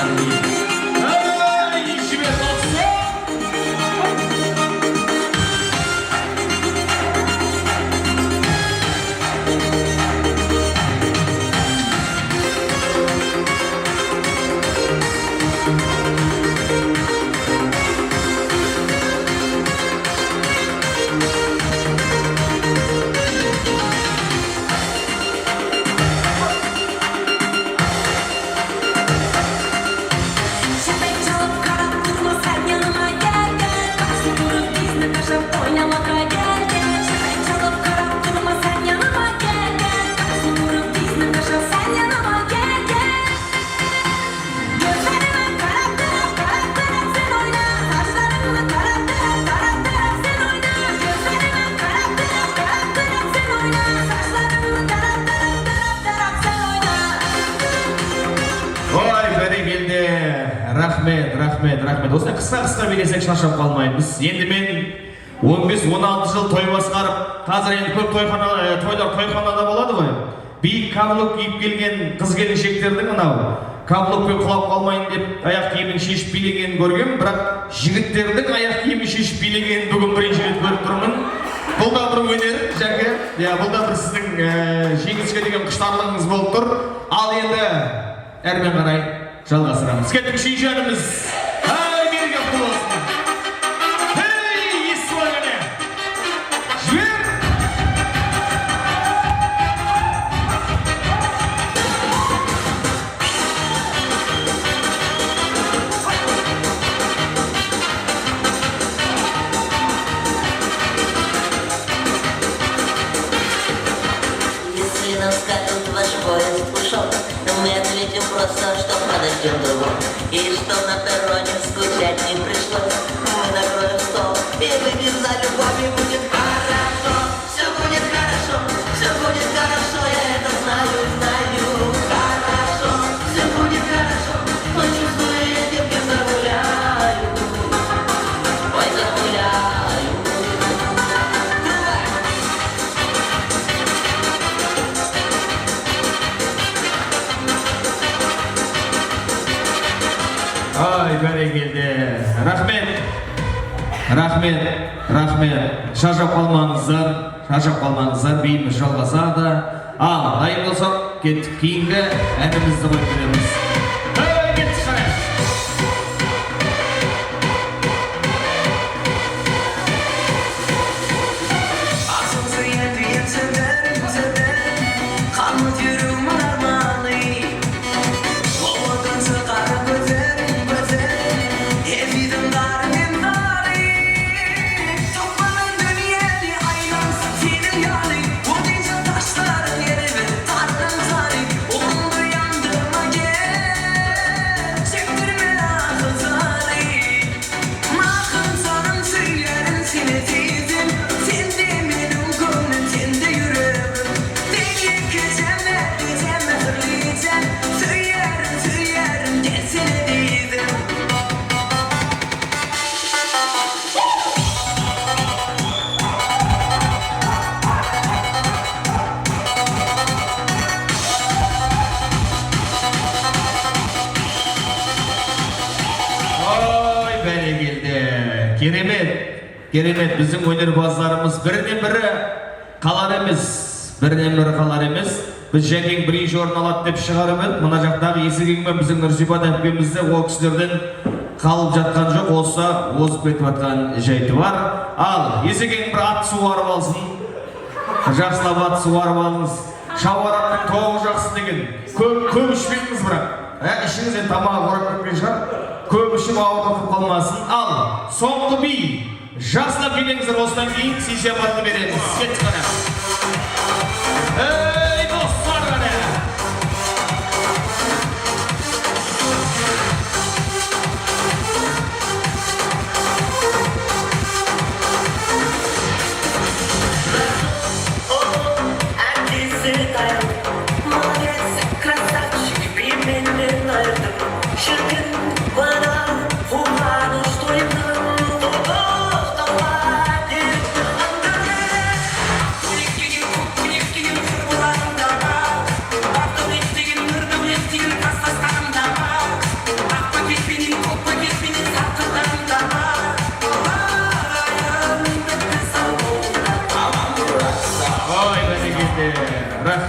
[SPEAKER 2] Рахмет. Осылай қысқа билесек шаршап қалмаймыз. Енді мен 15-16 жыл той басқарып, қазір енді көп тойлар тойханада болады ғой. Биік каблук киіп келген қыз келіншектердің анау каблукпен құлап қалмайын деп аяқ киімін шешіп билегенін көргем, бірақ жігіттердің аяқ киімін шешіп билегенін бүгін бірінші рет көріп тұрмын. Бұл да бір өнер, жәке. Бұл да бір сіздің жеңіске деген құштарлығыңыз болып тұр. Ал енді әрмен қарай жалғастырамыз. Кеттік үшінші әніміз.
[SPEAKER 11] Просто, что подождем другого. И что на перроне скучать не пришлось. Мы накроем стол и выпьем за любовь, и будет хорошо. Все будет хорошо, все будет хорошо, я это знаю. Хорошо, все будет хорошо, но чувствую, я девки загуляю. Ой, загуляю.
[SPEAKER 2] Ай, бәрекелді. Рахмет. Шаршап қалмаңыздар, биіміз жалғасады. Ал, дайын болсақ, кеттік кейінгі әнімізді қойып береміз. Кеттік қарай. Керемет, біздің өнерпаздарымыз бірінен бірі қалар емес. Біз жәкең бірінші орын алады деп шығарып еді. Мына жақтағы Есекең мен біздің Нұрсипат әпкемізде ол кісілерден қалып жатқан жоқ, олса озып кетіп жатқан жайты бар. Ал Есекең бір ат суарып алсын. Жақсылап ат суарып алыңыз. Шауараттың тоғы жақсы деген. Көп ішпеңіз бірақ. Ішіңізден тамағы қорап кеткен шығар. Көп ішіп ауыртып қалмасын. Ал соңғы би. Жақсылап билеңіздер, осыдан кейін сый-сияпатты береміз. Кеттік қана. Ей, достар қана.
[SPEAKER 11] Что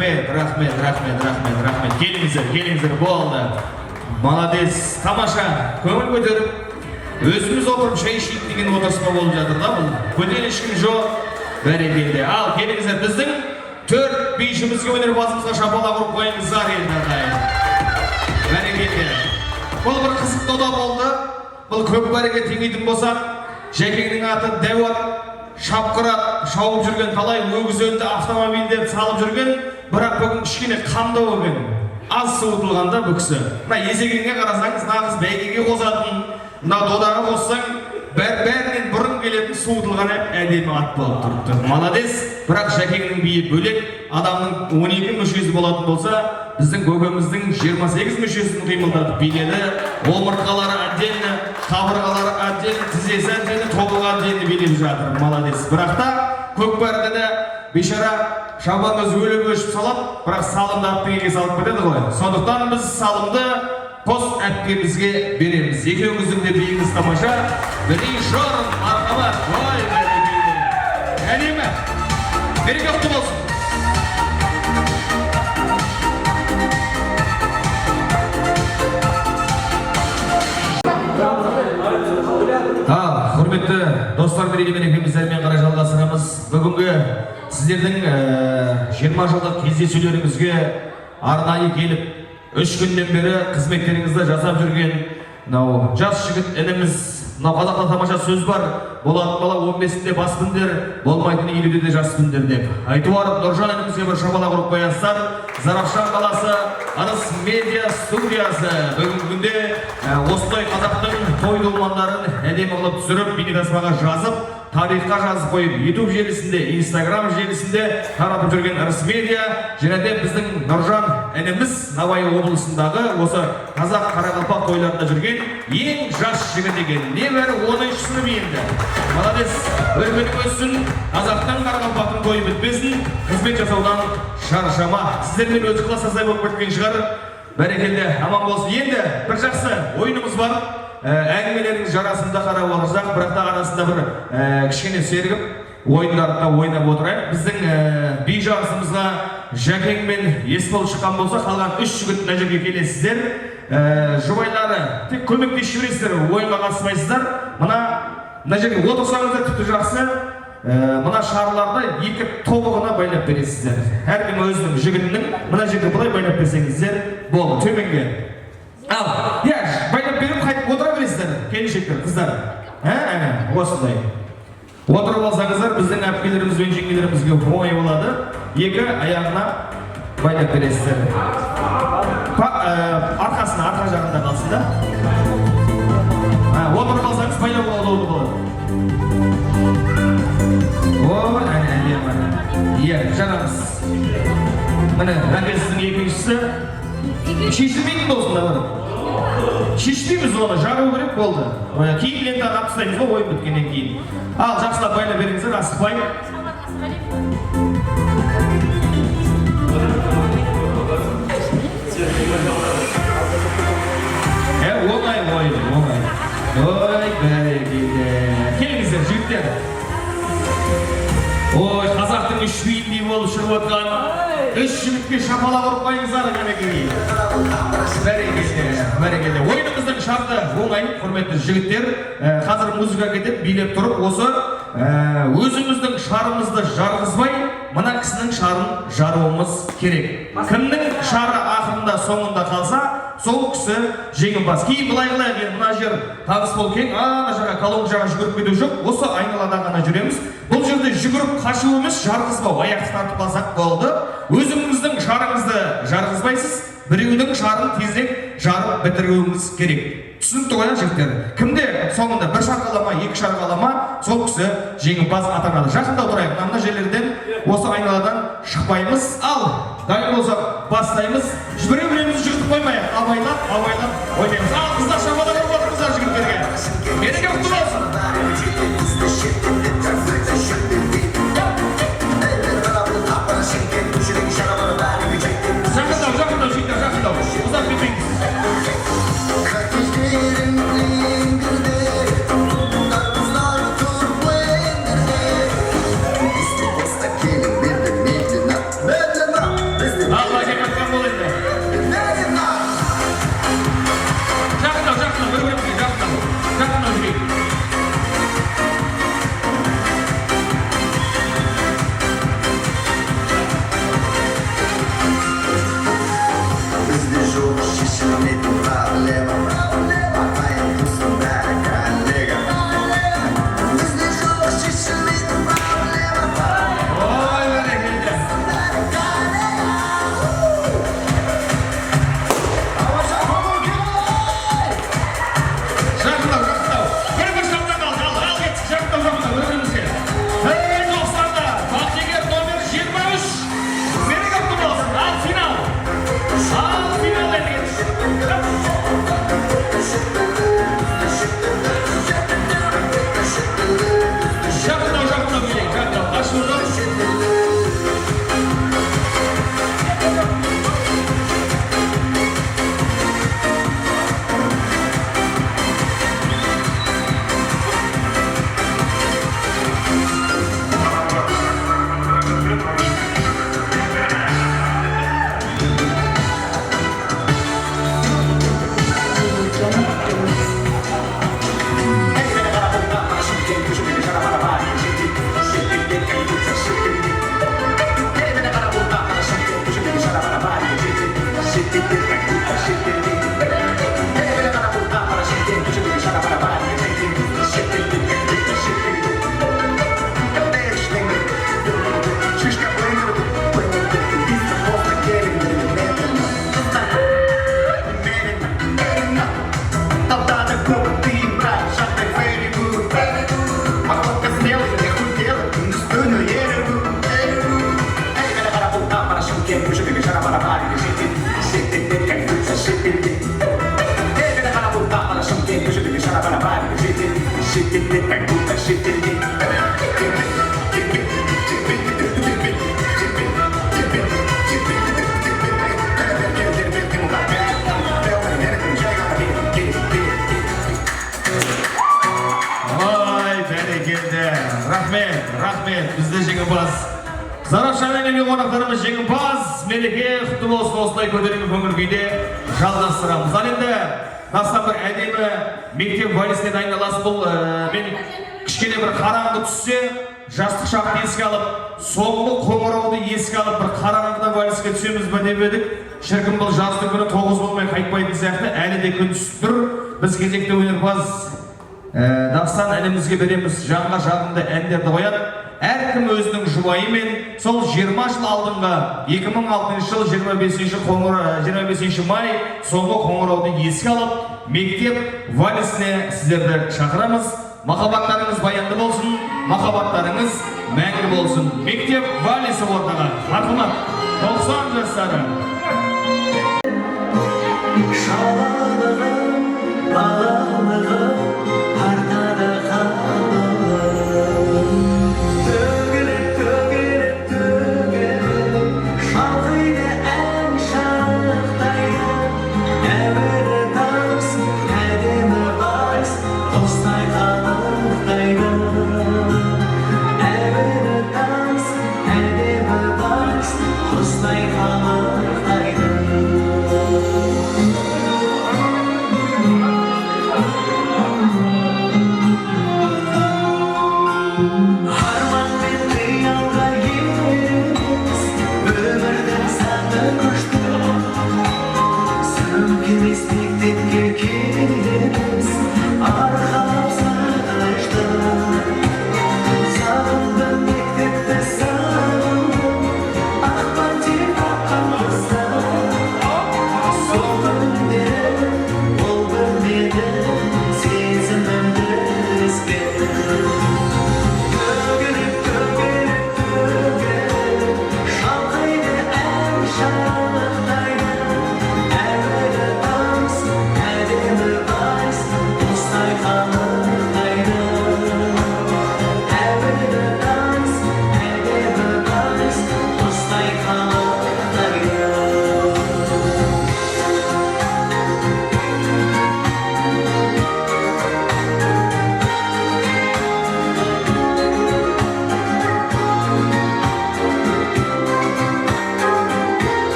[SPEAKER 2] рахмет. Келіңіздер, болды. Молодец, тамаша. Көңіл көтеріп, өзіміз отырып шай ішейік деген отырыспа болып жатыр да бұл. Көтел ешкім жоқ. Бәрекелді. Ал келіңіздер, біздің 4 бишімізге өнер басымызға шапалақ ұрып қойыңыздар елді. Бәрекелді. Бұл бір қызық дода болды. Бұл көк бәріге теңейтін болсақ, Жәкеңнің аты Дәуат, шапқырат, шауып жүрген талай өгіз өнді автомобильдер салып жүрген, бірақ бүгін кішкене қамдау өген. Аз суытылғанда бұл кісі. Мына есегенге қарасаңыз, нағыз бәйгеге қосатын, мына додаға қоссаң, бәрінен бұрын келетін суытылған әдемі ат болып тұрыпты. Молодец, бірақ Жәкеңнің биі бөлек, адамның 12 мүшесі болатын болса, біздің көкеміздің 28 мүшесін қимылдатып биледі. Омыртқалары отдельно, қабырғалары отдельно, тізесі отдельно, тобылғы отдельно билеп жатыр. Молодец. Бірақ та көкбәрді де бейшара шабандоз өліп өшіп салады, бірақ салымды аттың салып кетеді ғой. Сондықтан біз салымды қос әпкемізге береміз. Екеуіңіздің де биіңіз тамаша. Бірей жорын, марқабат, ой, бәрекелді. Әдемі. Береке құтты болсын. Құрметті достар, мерекемен екеуміздермен қарай жалғастырамыз. Бүгінгі сіздердің 20 жылдық кездесулеріңізге арнайы келіп, 3 күннен бері қызметтеріңізді жасап жүрген жас жігіт ініміз, қазақта тамаша сөз бар, болатын бала 15-де баспындер, болмайтын 50-де жаспындер деп. Айту арып, Нұржан інімізге бір шапалақ ұрып қоясыздар. Зарafşan қаласы Арыс медиа студиясы бүгінгі осылай қазақтың той думандарын әдемі қылып түсіріп, бейнетаспаға жазып, тарихқа жазып қойып, YouTube желісінде, Instagram желісінде таратып жүрген Арыс медиа, және де біздің Нұржан ініміз Науаи облысындағы осы қазақ қарақалпақ тойларында жүрген ең жас жігіт екен. Небәрі 10-шы сынып енді. Молодец, өркені өссін, қазақтың қарақалпақтың тойы бітпесін, қызмет жасаудан шаршама. Сіздермен өзі классасай болып кеткен шығар. Бәрекелді, аман болсын. Енді бір жақсы ойынымыз бар. Әңгімелеріңіз жарасында қарап отырсақ, бірақ та арасында бір кішкене сергіп ойындарында ойнап отырайық. Біздің би жарысымызға Жәкең мен Есбол шыққан болса, қалған 3 жігіт мына жерге келесіздер. Жұбайлары тек көмектесіп жүресіздер, ойынға қатыспайсыздар. Мына жерге отырсаңыздар тіпті жақсы. Мына шарларды 2 тобығына байлап бересіздер. Әркім өзінің жігітінің мына жерге былай байлап берсеңіздер болды, төменге. Ал, байлап беріп қайтып отыра бересіздер, келіншектер, қыздар. Осындай. Отырып алсаңыздар, біздің әпкелеріміз бен жеңгелерімізге оңай болады. 2 аяғына байлап бересіздер. Арқасына, арқа жағында қалсын да. Отырып алсаңыз байлап болады. Жарамыз. Міне, әкесінің екіншісі шешілмейтін болсын да бар. Шешпейміз оны, жару керек болды. Кейін лентаны апыстаймыз ғой, ойын біткеннен кейін. Ал, жақсылап байлап беріңіздер, асықпай. Оңай ойын, оңай. Ой, бәрекелді. Келіңіздер, жігіттер. Ой, қазақтың 3 биіндей болып шығып отқан 3 жігітке шапалақ ұрып қойыңыздар кәнекей. Бәрекелді. Ойынымыздың шарты оңай, құрметті жігіттер. Қазір музыка кетіп, билеп тұрып, осы өзіміздің шарымызды жарғызбай, мына кісінің шарын жаруымыз керек. Кімнің шары ақырында соңында қалса, сол кісі жеңімпаз. Кейін былай қылайық, мына жер таныс бол кең, ана жаққа колонн жаға жүгіріп кету жоқ, осы айналада ғана жүреміз. Бұл жерде жүгіріп қашу емес, жарғызбау, аяқты тартып алсақ болды. Өзіңіздің шарыңызды жарғызбайсыз, біреудің шарын тезірек жарып бітіруіңіз керек. Түсінікті ғой жігіттер. Кімде соңында 1 шарғалама, 2 шарғалама, сол кісі жеңімпаз атанады. Жақында отырайық, мына жерлерден осы айналадан шықпаймыз. Ал, дайын болсақ бастаймыз. Біреу-біреуімізді жүгітіп қоймайық. Абайлап ойнаймыз. Ал, қыздар шапалақ ұрып отырыңыздар жігіттерге. Мереке құтты болсын. Жақындау, жігіттер, жақындау. Ұзақ кетпейміз.
[SPEAKER 1] Biz
[SPEAKER 2] Ой, бәрекелді. Рахмет, бізді жеңімпаз. Сарапшамен елі қонақтарымыз жеңімпаз. Мереке құтты болсын, осылай көтеріңгі көңіл күйде жалғастырамыз. Ал енді тастан бір әдемі мектеп вальсіне дайындаласы бұл. Мен кішкене бір қараңғы түссе, жастық шақты еске алып, соңғы қоңырауды еске алып, бір қараңғыда вальске түсеміз бе деп едік. Шіркін бұл жаздың күні 9 болмай қайтпайтын сияқты, әлі де күн түсіп тұр. Біз кезекті өнерпаз дастан әнімізге береміз, жанға жағымды әндерді қояды. Әркім өзінің жұбайымен сол 20 жыл алдыңғы 2006 жыл 25 май соңғы қоңырауды еске алып, мектеп вальсіне сіздерді шақырамыз. Махаббаттарыңыз баянды болсын, махаббаттарыңыз мәңгі болсын. Мектеп вальсі ортаға. Мархамат, 90 жастары.
[SPEAKER 1] Шалалығым, балалығым, артада қалалым. Төгіліп, шалғыйды ән шақтайды. Әуелі таныс, әдемі вальс, қостай қалықтайды. Әуелі таныс, әдемі вальс, қостай қалықтайды.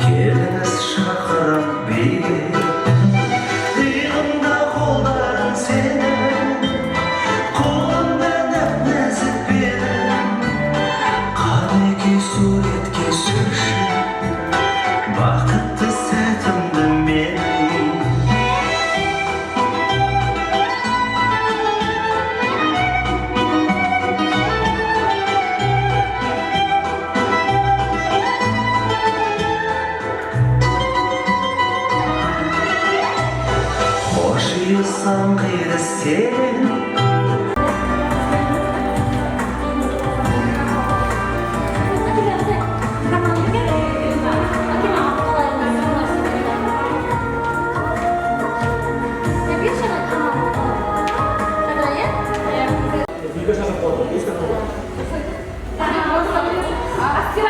[SPEAKER 1] Keliniz şakırıp bir қалсам қиды сен.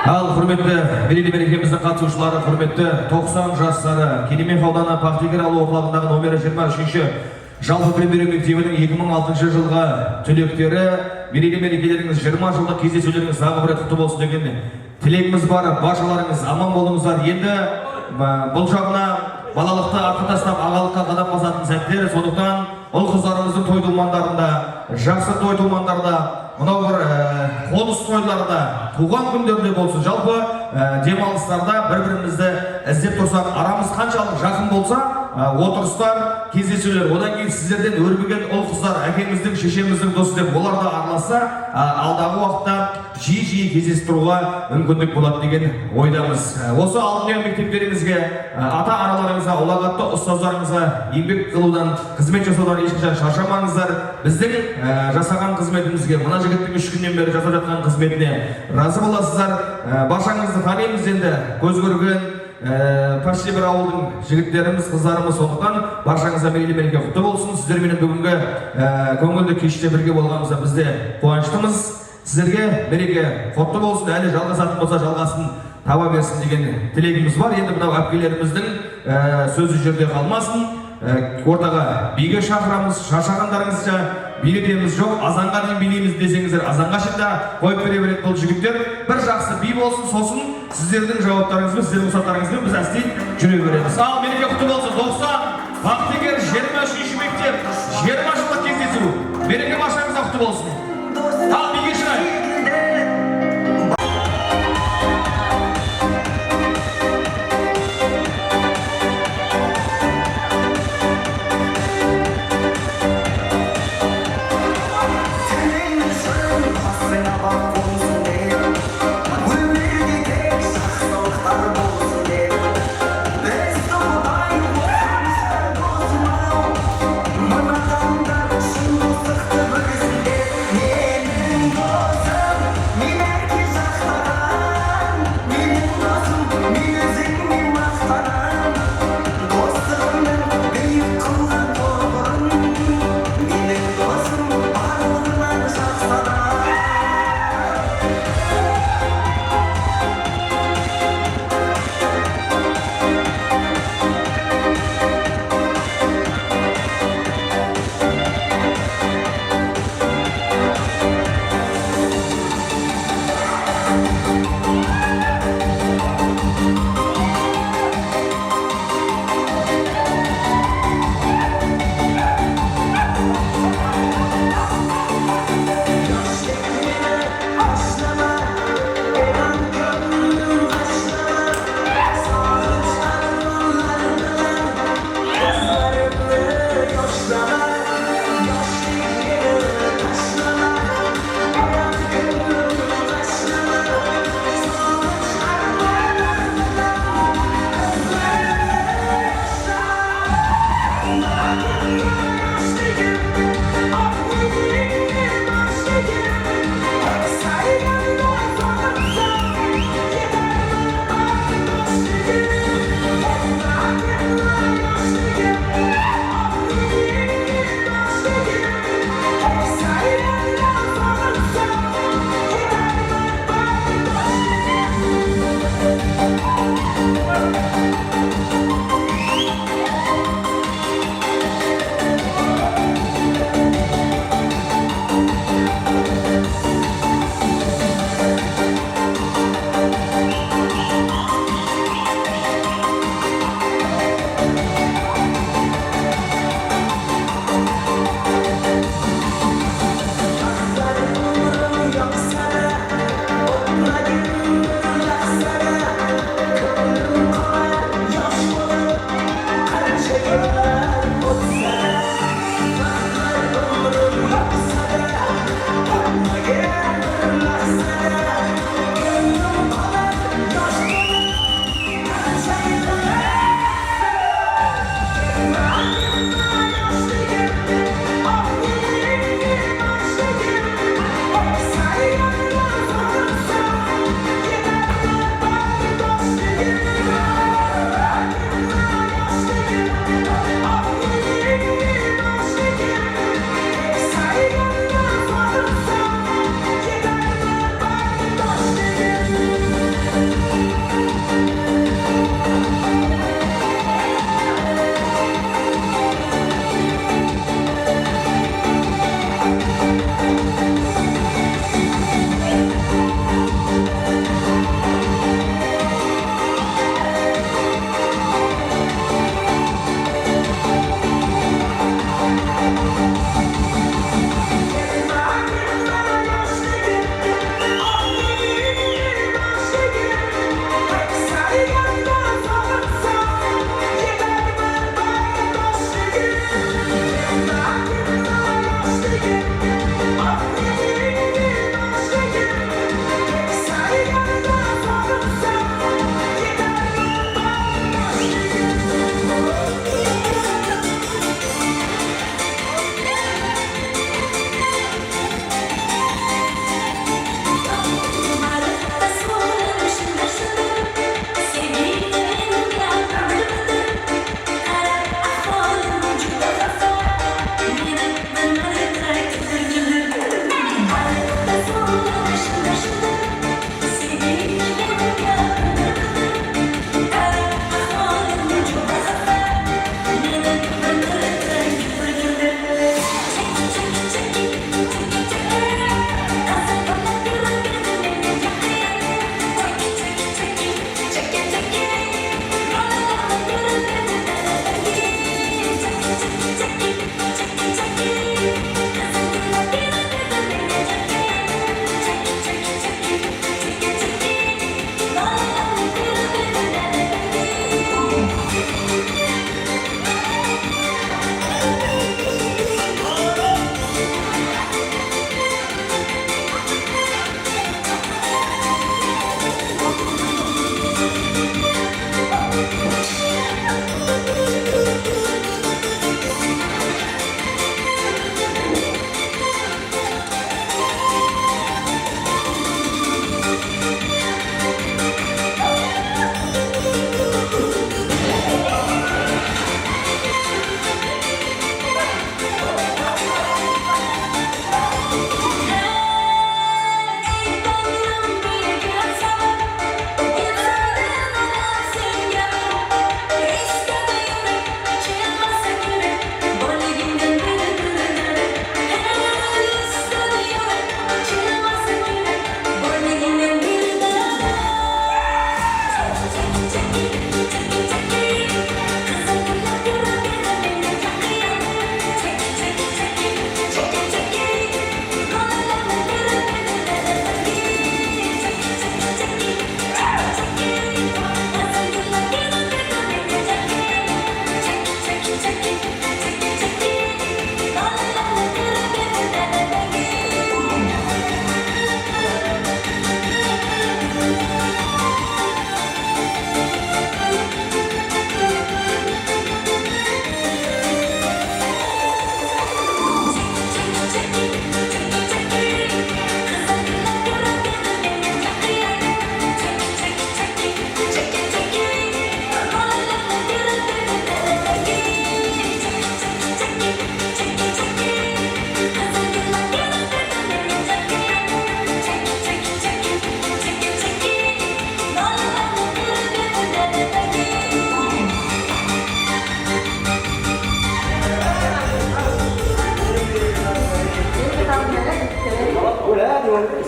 [SPEAKER 2] Ал құрметті мерейлі мерекеміздің қатысушылары, құрметті 90 жастары, Керемет ауданы Пақтегер ауылы орталығындағы номері 23-ші жалпы білім беру мектебінің 2006 жылға түлектері, мерейлі мерекелеріңіз 20 жылдық кездесулеріңіз тағы бір рет құтты болсын деген тілегіміз бар. Баршаларыңыз аман болыңыздар. Енді бұл жағына балалықты артқа тастап ағалыққа қадам басатын сәттер, сондықтан ұл қыздарымыздың той думандарында, жақсы той думандарда, мынау бір қоныс тойларда, туған күндерде болсын, жалпы демалыстарда бір-бірімізді іздеп тұрсақ, арамыз қаншалық жақын болса, отырыстар, кездесулер, одан кейін сіздерден өрбіген ұл қыздар, әкеміздің, шешеміздің досы деп олар да араласса, алдағы уақытта жиі кездестіруға мүмкіндік болады деген ойдамыз. Осы алдымен мектептеріңізге, ата аналарыңызға, ұлағатты ұстаздарыңызға еңбек қылудан, қызмет жасаудан ешқашан шаршамаңыздар. Біздің жасаған қызметімізге, мына жігіттің 3 күннен бері жасап жатқан қызметіне разы боласыздар. Баршаңызды танимыз енді, көз көрген почти бір ауылдың жігіттеріміз, қыздарымыз, сондықтан баршаңызға мерейлі мереке құтты болсын. Сіздермен бүгінгі көңілді кеште бірге болғанымызда бізде қуаныштымыз. Сіздерге мереке құтты болсын, әлі жалғасатын болса жалғасын таба берсін деген тілегіміз бар. Енді мынау әпкелеріміздің сөзі жерде қалмасын. Ортаға биге шақырамыз, шаршағандарыңызша билетеміз жоқ, азанға дейін билейміз десеңіздер, азанға шықта қойып бере береді бұл жігіттер. Бір жақсы би болсын, сосын сіздердің жауаптарыңызбен, сіздердің рұқсаттарыңызбен біз әстей жүре береміз. Ал мереке құтты болсын. 90 Пақтегер 23-ші мектеп 20 жылдық кездесу. Мереке баршаңызға құтты болсын. Ал биге шығайық.
[SPEAKER 1] Mama,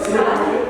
[SPEAKER 1] Udah,